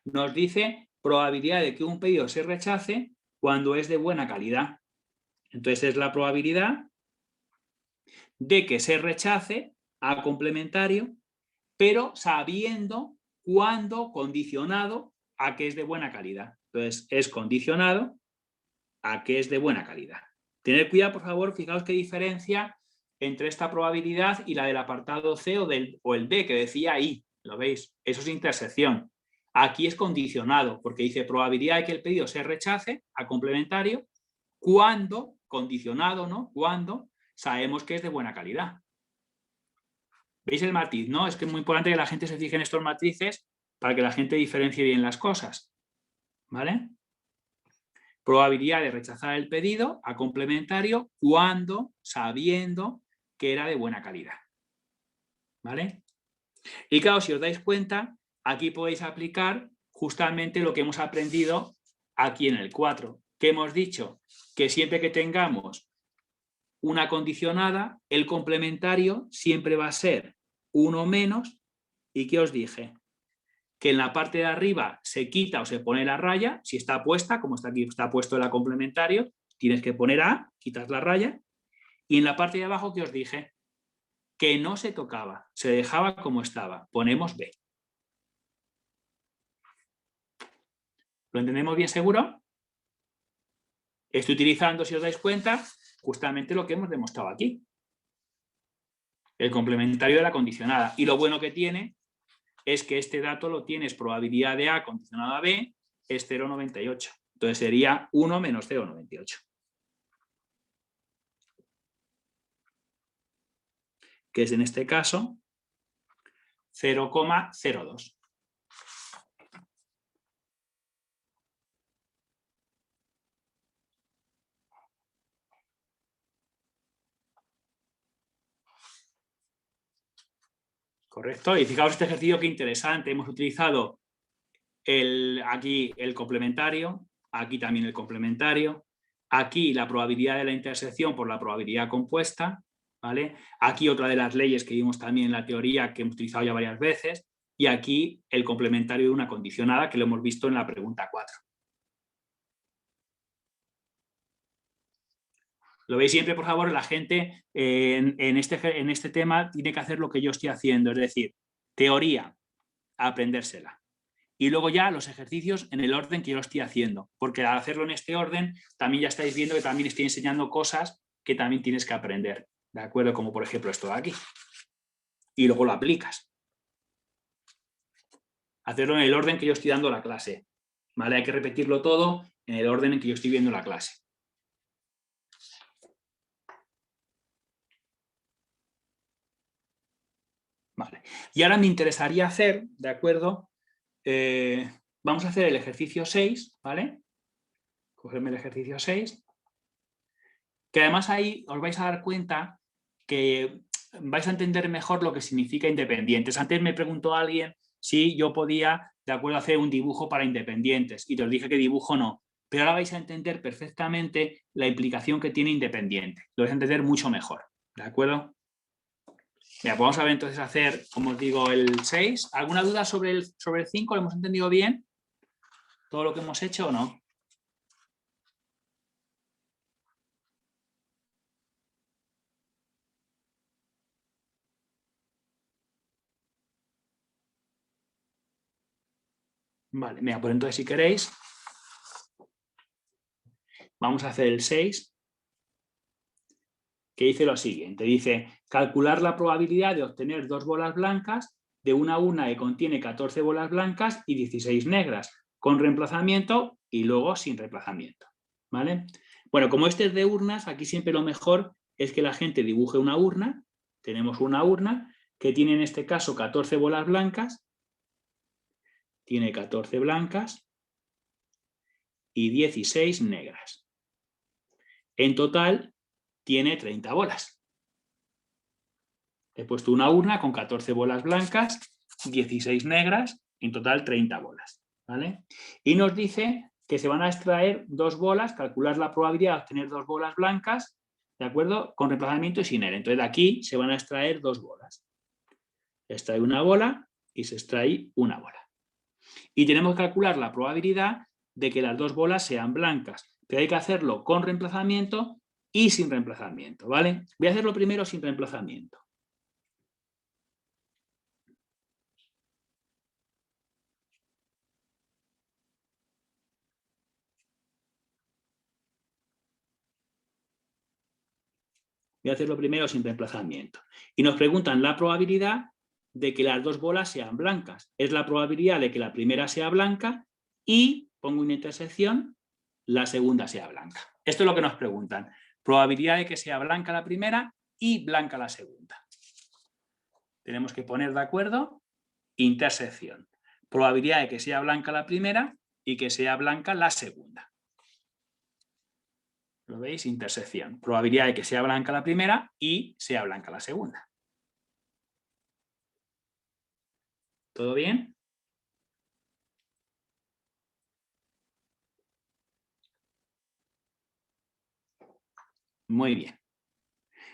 nos dice probabilidad de que un pedido se rechace cuando es de buena calidad. Entonces es la probabilidad de que se rechace a complementario, pero sabiendo cuándo, condicionado a que es de buena calidad. Entonces es condicionado a que es de buena calidad. Tened cuidado, por favor, fijaos qué diferencia entre esta probabilidad y la del apartado C o el D, que decía I. ¿Lo veis? Eso es intersección. Aquí es condicionado, porque dice probabilidad de que el pedido se rechace a complementario cuando, condicionado, ¿no? Cuando sabemos que es de buena calidad. ¿Veis el matiz? ¿No? Es que es muy importante que la gente se fije en estos matices para que la gente diferencie bien las cosas. ¿Vale? Probabilidad de rechazar el pedido a complementario cuando, sabiendo que era de buena calidad. ¿Vale? Y claro, si os dais cuenta, aquí podéis aplicar justamente lo que hemos aprendido aquí en el 4, que hemos dicho que siempre que tengamos una condicionada, el complementario siempre va a ser 1 menos, ¿y qué os dije? Que en la parte de arriba se quita o se pone la raya, si está puesta, como está aquí, está puesto el complementario, tienes que poner A, quitas la raya, y en la parte de abajo, ¿qué os dije? Que no se tocaba, se dejaba como estaba, ponemos B. ¿Lo entendemos bien seguro? Estoy utilizando, si os dais cuenta, justamente lo que hemos demostrado aquí. El complementario de la condicionada. Y lo bueno que tiene es que este dato lo tienes probabilidad de A condicionada a B es 0,98. Entonces sería 1 menos 0,98. Que es en este caso 0,02. ¿Correcto? Y fijaos este ejercicio qué interesante. Hemos utilizado aquí el complementario, aquí también el complementario, aquí la probabilidad de la intersección por la probabilidad compuesta, ¿vale? Aquí otra de las leyes que vimos también en la teoría que hemos utilizado ya varias veces, y aquí el complementario de una condicionada que lo hemos visto en la pregunta 4. Lo veis siempre, por favor, la gente en este tema tiene que hacer lo que yo estoy haciendo, es decir, teoría, aprendérsela. Y luego ya los ejercicios en el orden que yo lo estoy haciendo, porque al hacerlo en este orden también ya estáis viendo que también estoy enseñando cosas que también tienes que aprender, ¿de acuerdo? Como por ejemplo esto de aquí. Y luego lo aplicas. Hacerlo en el orden que yo estoy dando la clase, ¿vale? Hay que repetirlo todo en el orden en que yo estoy viendo la clase. Vale. Y ahora me interesaría hacer, ¿de acuerdo? Vamos a hacer el ejercicio 6, ¿vale? Cogerme el ejercicio 6. Que además ahí os vais a dar cuenta que vais a entender mejor lo que significa independientes. Antes me preguntó alguien si yo podía, de acuerdo, hacer un dibujo para independientes y te os dije que dibujo no. Pero ahora vais a entender perfectamente la implicación que tiene independiente. Lo vais a entender mucho mejor, ¿de acuerdo? Mira, pues vamos a ver entonces hacer, como os digo, el 6. ¿Alguna duda sobre el 5? ¿Lo hemos entendido bien? ¿Todo lo que hemos hecho o no? Vale, mira, pues entonces si queréis, vamos a hacer el 6, que dice lo siguiente. Dice, calcular la probabilidad de obtener 2 bolas blancas de una urna que contiene 14 bolas blancas y 16 negras, con reemplazamiento y luego sin reemplazamiento. ¿Vale? Bueno, como este es de urnas, aquí siempre lo mejor es que la gente dibuje una urna. Tenemos una urna que tiene en este caso 14 bolas blancas, tiene 14 blancas y 16 negras. En total tiene 30 bolas. He puesto una urna con 14 bolas blancas, 16 negras, en total 30 bolas. ¿Vale? Y nos dice que se van a extraer 2 bolas, calcular la probabilidad de obtener 2 bolas blancas, ¿de acuerdo? Con reemplazamiento y sin él. Entonces de aquí se van a extraer 2 bolas. Se extrae una bola y se extrae una bola. Y tenemos que calcular la probabilidad de que las 2 bolas sean blancas. Pero hay que hacerlo con reemplazamiento y sin reemplazamiento, ¿vale? Voy a hacerlo primero sin reemplazamiento. Voy a hacerlo primero sin reemplazamiento. Y nos preguntan la probabilidad de que las 2 bolas sean blancas. Es la probabilidad de que la primera sea blanca y, pongo una intersección, la segunda sea blanca. Esto es lo que nos preguntan. Probabilidad de que sea blanca la primera y blanca la segunda. Tenemos que poner de acuerdo intersección. Probabilidad de que sea blanca la primera y que sea blanca la segunda. ¿Lo veis? Intersección. Probabilidad de que sea blanca la primera y sea blanca la segunda. ¿Todo bien? Muy bien.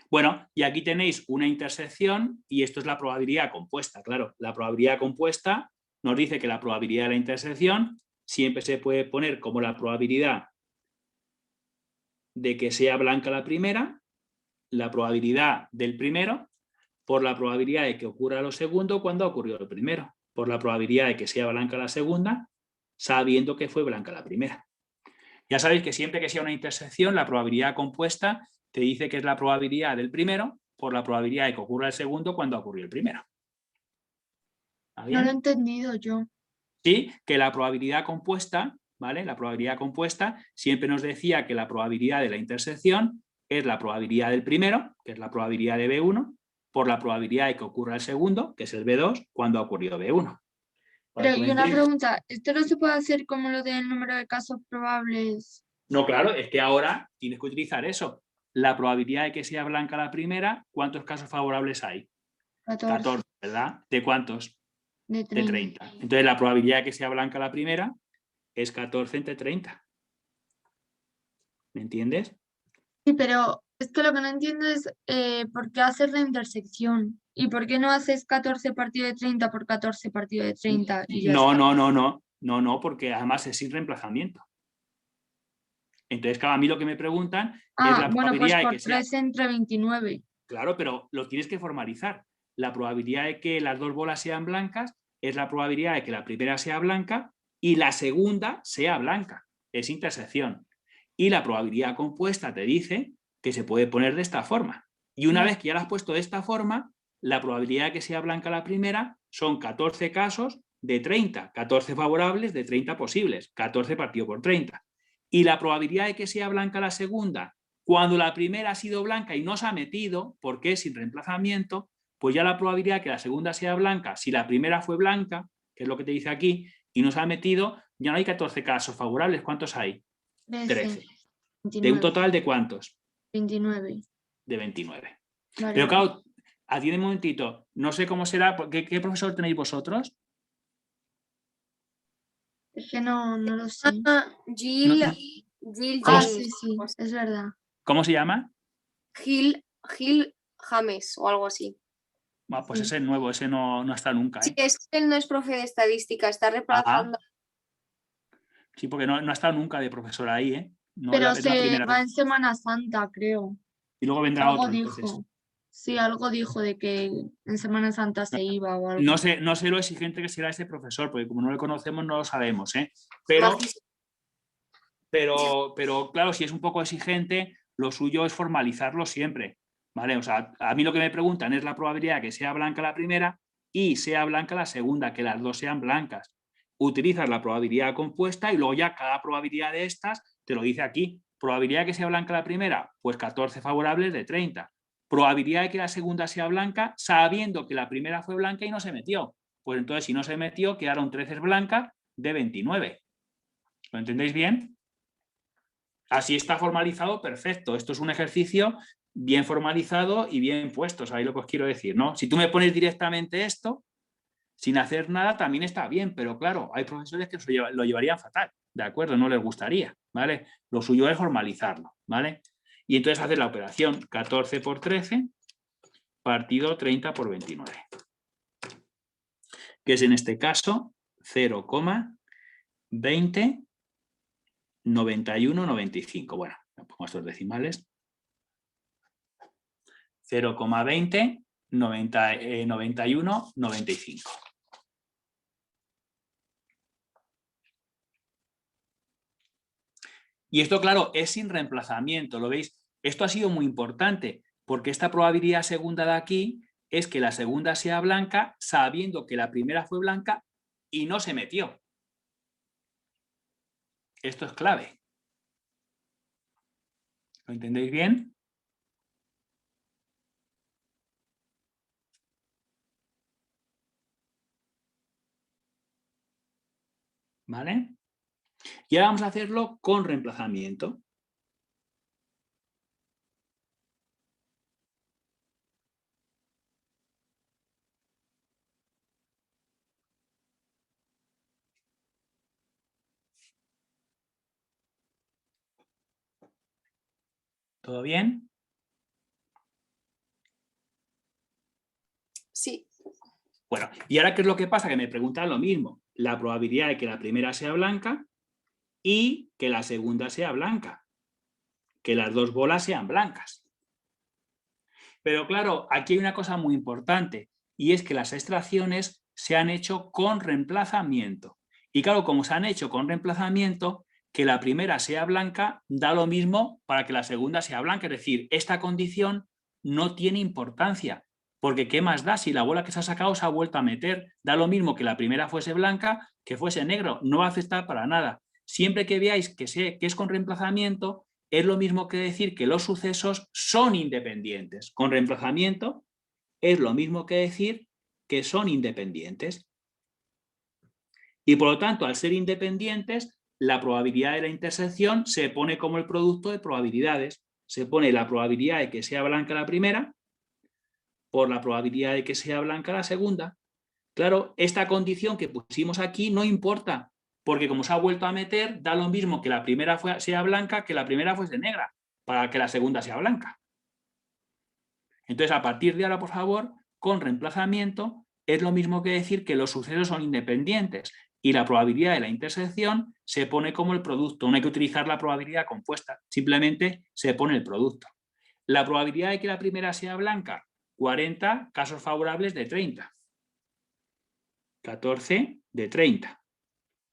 Bueno, y aquí tenéis una intersección y esto es la probabilidad compuesta. Claro, la probabilidad compuesta nos dice que la probabilidad de la intersección siempre se puede poner como la probabilidad de que sea blanca la primera, la probabilidad del primero, por la probabilidad de que ocurra lo segundo cuando ha ocurrido lo primero, por la probabilidad de que sea blanca la segunda, sabiendo que fue blanca la primera. Ya sabéis que siempre que sea una intersección, la probabilidad compuesta te dice que es la probabilidad del primero por la probabilidad de que ocurra el segundo cuando ocurrió el primero. ¿Está bien? No lo he entendido yo. Sí, que la probabilidad compuesta, ¿vale? La probabilidad compuesta siempre nos decía que la probabilidad de la intersección es la probabilidad del primero, que es la probabilidad de B1, por la probabilidad de que ocurra el segundo, que es el B2, cuando ha ocurrido B1. Pero y una pregunta, ¿esto no se puede hacer como lo del número de casos probables? No, claro, es que ahora tienes que utilizar eso. La probabilidad de que sea blanca la primera, ¿cuántos casos favorables hay? 14, ¿verdad? ¿De cuántos? De De 30. 30. Entonces la probabilidad de que sea blanca la primera es 14 entre 30. ¿Me entiendes? Sí, pero es que lo que no entiendo es por qué hacer la intersección y por qué no haces 14 partido de 30 por 14 partido de 30 y ya No, está. no, porque además es sin reemplazamiento. Entonces, claro, a mí lo que me preguntan es la Bueno, pues probabilidad de por que sea... 3 entre 29. Claro, pero lo tienes que formalizar. La probabilidad de que las 2 bolas sean blancas es la probabilidad de que la primera sea blanca y la segunda sea blanca. Es intersección. Y la probabilidad compuesta te dice que se puede poner de esta forma. Y una vez que ya la has puesto de esta forma, la probabilidad de que sea blanca la primera son 14 casos de 30, 14 favorables de 30 posibles, 14 partido por 30. Y la probabilidad de que sea blanca la segunda, cuando la primera ha sido blanca y no se ha metido, porque es sin reemplazamiento, pues ya la probabilidad de que la segunda sea blanca, si la primera fue blanca, que es lo que te dice aquí, y no se ha metido, ya no hay 14 casos favorables. ¿Cuántos hay? 13. ¿De un total de cuántos? 29. De 29. Vale, Pero vale. claro, atiende un momentito, no sé cómo será, ¿qué profesor tenéis vosotros? Es que no lo sé. Jill Sí, es verdad. ¿Cómo se llama? Gil James o algo así. Bueno, pues Sí. ese es nuevo, ese no ha estado nunca. Sí, es que él no es profe de estadística, está reemplazando. Sí, porque no ha estado nunca de profesor ahí, ¿eh? No, Pero es la se primera va vez. en Semana Santa, creo. Y luego vendrá Algo otro, entonces. dijo. Sí, algo dijo de que en Semana Santa se iba o algo. No sé lo exigente que será ese profesor, porque como no le conocemos no lo sabemos, ¿eh? Pero Majísimo. Pero claro, si es un poco exigente, lo suyo es formalizarlo siempre, ¿vale? O sea, a mí lo que me preguntan es la probabilidad de que sea blanca la primera y sea blanca la segunda, que las dos sean blancas. Utilizas la probabilidad compuesta y luego ya cada probabilidad de estas te lo dice aquí. Probabilidad de que sea blanca la primera, pues 14 favorables de 30. Probabilidad de que la segunda sea blanca, sabiendo que la primera fue blanca y no se metió. Pues entonces, si no se metió, quedaron 13 blancas de 29. ¿Lo entendéis bien? Así está formalizado, perfecto. Esto es un ejercicio bien formalizado y bien puesto. ¿Sabéis lo que os quiero decir? ¿No? Si tú me pones directamente esto, sin hacer nada, también está bien, pero claro, hay profesores que lo llevarían fatal, ¿de acuerdo? No les gustaría, ¿vale? Lo suyo es formalizarlo, ¿vale? Y entonces hacer la operación 14 por 13 partido 30 por 29, que es en este caso 0,20 91, 95. Bueno, pongo estos decimales. 0,20, 91, 95. Y esto, claro, es sin reemplazamiento, ¿lo veis? Esto ha sido muy importante, porque esta probabilidad segunda de aquí es que la segunda sea blanca, sabiendo que la primera fue blanca y no se metió. Esto es clave. ¿Lo entendéis bien? ¿Vale? Y ahora vamos a hacerlo con reemplazamiento. ¿Todo bien? Sí. Bueno, ¿y ahora qué es lo que pasa? Que me preguntan lo mismo. La probabilidad de que la primera sea blanca y que la segunda sea blanca. Que las dos bolas sean blancas. Pero claro, aquí hay una cosa muy importante y es que las extracciones se han hecho con reemplazamiento. Y claro, como se han hecho con reemplazamiento, que la primera sea blanca da lo mismo para que la segunda sea blanca. Es decir, esta condición no tiene importancia, porque ¿qué más da si la bola que se ha sacado se ha vuelto a meter? Da lo mismo que la primera fuese blanca que fuese negro, no va a afectar para nada. Siempre que veáis que es con reemplazamiento, es lo mismo que decir que los sucesos son independientes. Con reemplazamiento es lo mismo que decir que son independientes. Y por lo tanto, al ser independientes, la probabilidad de la intersección se pone como el producto de probabilidades. Se pone la probabilidad de que sea blanca la primera por la probabilidad de que sea blanca la segunda. Claro, esta condición que pusimos aquí no importa, porque como se ha vuelto a meter, da lo mismo que la primera sea blanca que la primera fuese negra, para que la segunda sea blanca. Entonces, a partir de ahora, por favor, con reemplazamiento, es lo mismo que decir que los sucesos son independientes y la probabilidad de la intersección se pone como el producto. No hay que utilizar la probabilidad compuesta, simplemente se pone el producto. La probabilidad de que la primera sea blanca, 40 casos favorables de 30. 14 de 30.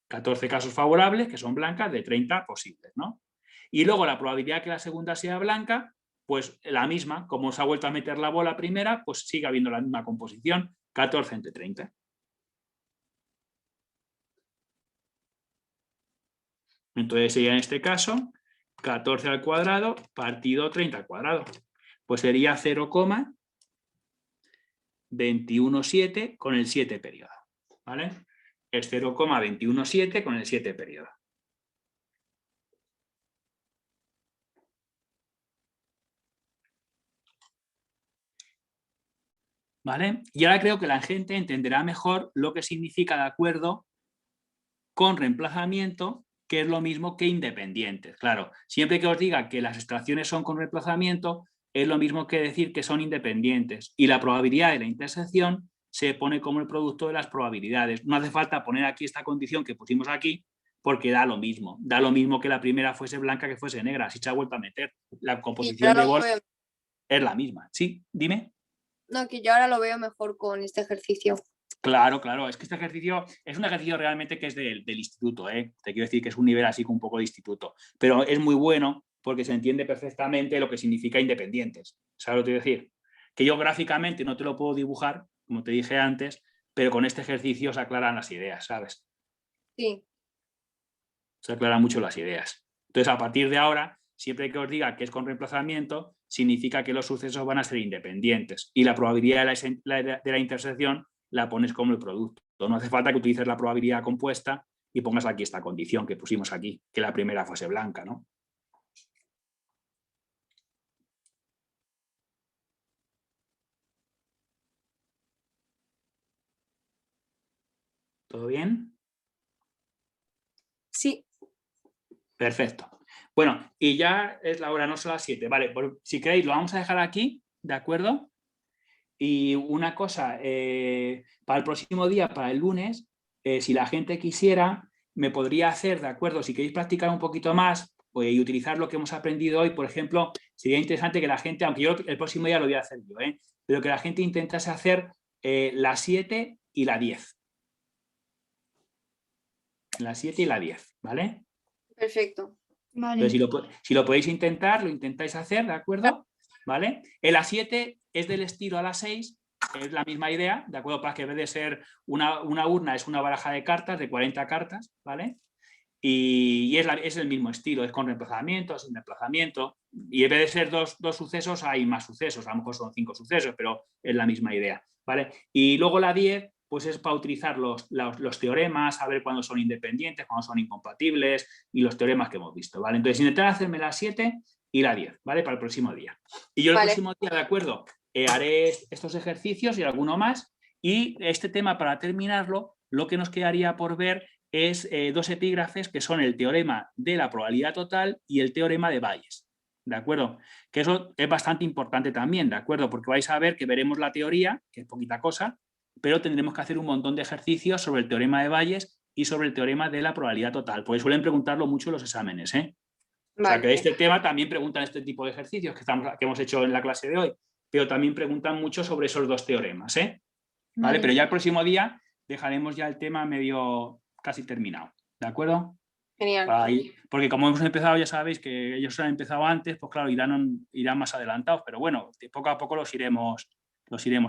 14 casos favorables que son blancas de 30 posibles, ¿no? Y luego la probabilidad de que la segunda sea blanca, pues la misma, como se ha vuelto a meter la bola primera, pues sigue habiendo la misma composición, 14 entre 30. Entonces sería en este caso 14 al cuadrado partido 30 al cuadrado. Pues sería 0,217 con el 7 periodo, ¿vale? Es 0,217 con el 7 periodo. ¿Vale? Y ahora creo que la gente entenderá mejor lo que significa de acuerdo con reemplazamiento, que es lo mismo que independientes. Claro, siempre que os diga que las extracciones son con reemplazamiento, es lo mismo que decir que son independientes. Y la probabilidad de la intersección se pone como el producto de las probabilidades. No hace falta poner aquí esta condición que pusimos aquí, porque da lo mismo. Da lo mismo que la primera fuese blanca que fuese negra. Así se ha vuelto a meter. La composición de bola es la misma. ¿Sí? Dime. No, que yo ahora lo veo mejor con este ejercicio. Claro, claro, es que este ejercicio es un ejercicio realmente que es del instituto, ¿eh? Te quiero decir que es un nivel así con un poco de instituto, pero es muy bueno porque se entiende perfectamente lo que significa independientes. ¿Sabes lo que te quiero decir? Que yo gráficamente no te lo puedo dibujar, como te dije antes, pero con este ejercicio se aclaran las ideas, ¿sabes? Sí, Se aclaran mucho las ideas. Entonces, a partir de ahora, siempre que os diga que es con reemplazamiento, significa que los sucesos van a ser independientes y la probabilidad de la intersección la pones como el producto. No hace falta que utilices la probabilidad compuesta y pongas aquí esta condición que pusimos aquí, que la primera fuese blanca, ¿no? ¿Todo bien? sí, Perfecto. Bueno, y ya es la hora, no son las 7. Vale, pues, si queréis lo vamos a dejar aquí, ¿de acuerdo? Y una cosa, para el próximo día, para el lunes, si la gente quisiera, me podría hacer, ¿de acuerdo? Si queréis practicar un poquito más pues, y utilizar lo que hemos aprendido hoy, por ejemplo, sería interesante que la gente, aunque yo el próximo día lo voy a hacer yo, pero que la gente intentase hacer la 7 y la 10. La 7 y la 10, ¿vale? perfecto. Vale. Entonces, si lo podéis intentar, lo intentáis hacer, ¿de acuerdo? ¿Vale? El A7 es del estilo a la 6, es la misma idea, ¿de acuerdo? Para que en vez de ser una urna, es una baraja de cartas, de 40 cartas, ¿vale? Y es el mismo estilo, es con reemplazamiento, sin reemplazamiento. Y en vez de ser dos sucesos, hay más sucesos, a lo mejor son 5 sucesos, pero es la misma idea, ¿vale? Y luego la 10, pues es para utilizar los teoremas, saber cuándo son independientes, cuándo son incompatibles y los teoremas que hemos visto, ¿vale? Entonces, intentar hacerme la 7 y la 10, ¿vale? Para el próximo día. Y yo el Vale. próximo día, de acuerdo, haré estos ejercicios y alguno más. Y este tema, para terminarlo, lo que nos quedaría por ver es dos epígrafes que son el teorema de la probabilidad total y el teorema de Bayes, ¿de acuerdo? Que eso es bastante importante también, ¿de acuerdo? Porque vais a ver que veremos la teoría, que es poquita cosa, pero tendremos que hacer un montón de ejercicios sobre el teorema de Bayes y sobre el teorema de la probabilidad total, porque suelen preguntarlo mucho en los exámenes, ¿eh? O sea, que Vale. este tema también preguntan este tipo de ejercicios que hemos hecho en la clase de hoy, pero también preguntan mucho sobre esos dos teoremas, ¿eh? ¿Vale? Pero ya el próximo día dejaremos ya el tema medio casi terminado, ¿de acuerdo? Genial. Porque como hemos empezado, ya sabéis que ellos han empezado antes, pues claro, irán más adelantados, pero bueno, poco a poco los iremos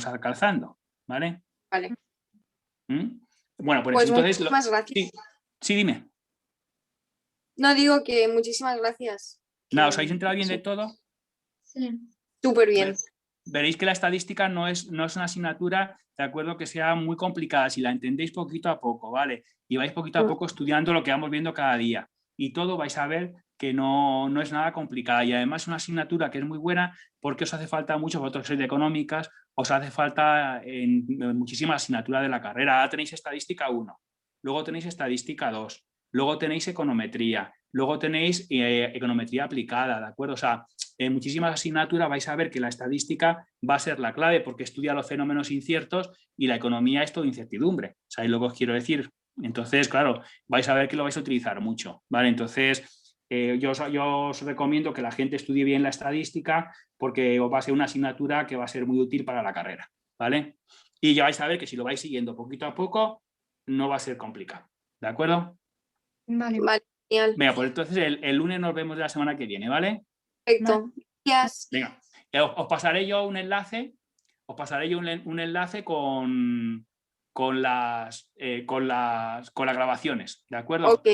alcanzando, ¿vale? Vale. ¿Mm? Bueno, Pues entonces... muchísimas gracias. Sí, dime. No, digo que muchísimas gracias. Nada, ¿os habéis enterado bien de Sí. todo? Sí. Súper bien. Veréis que la estadística no es una asignatura, de acuerdo, que sea muy complicada, si la entendéis poquito a poco, ¿vale? Y vais poquito a poco estudiando lo que vamos viendo cada día. Y todo vais a ver que no es nada complicada. Y además es una asignatura que es muy buena porque os hace falta mucho, vosotros que sois de económicas, os hace falta en muchísimas asignaturas de la carrera. Ahora tenéis estadística 1, luego tenéis estadística 2, luego tenéis econometría, luego tenéis econometría aplicada, ¿de acuerdo? O sea, en muchísimas asignaturas vais a ver que la estadística va a ser la clave porque estudia los fenómenos inciertos y la economía es todo incertidumbre. ¿Sabéis lo que os quiero decir? Entonces, claro, vais a ver que lo vais a utilizar mucho, ¿vale? Entonces, yo os recomiendo que la gente estudie bien la estadística porque os va a ser una asignatura que va a ser muy útil para la carrera, ¿vale? Y ya vais a ver que si lo vais siguiendo poquito a poco, no va a ser complicado, ¿de acuerdo? Vale. Vale, genial. Venga, pues entonces el lunes nos vemos de la semana que viene, ¿vale? Perfecto. Gracias. Venga, os pasaré yo un enlace, un enlace con las grabaciones, ¿de acuerdo? Ok.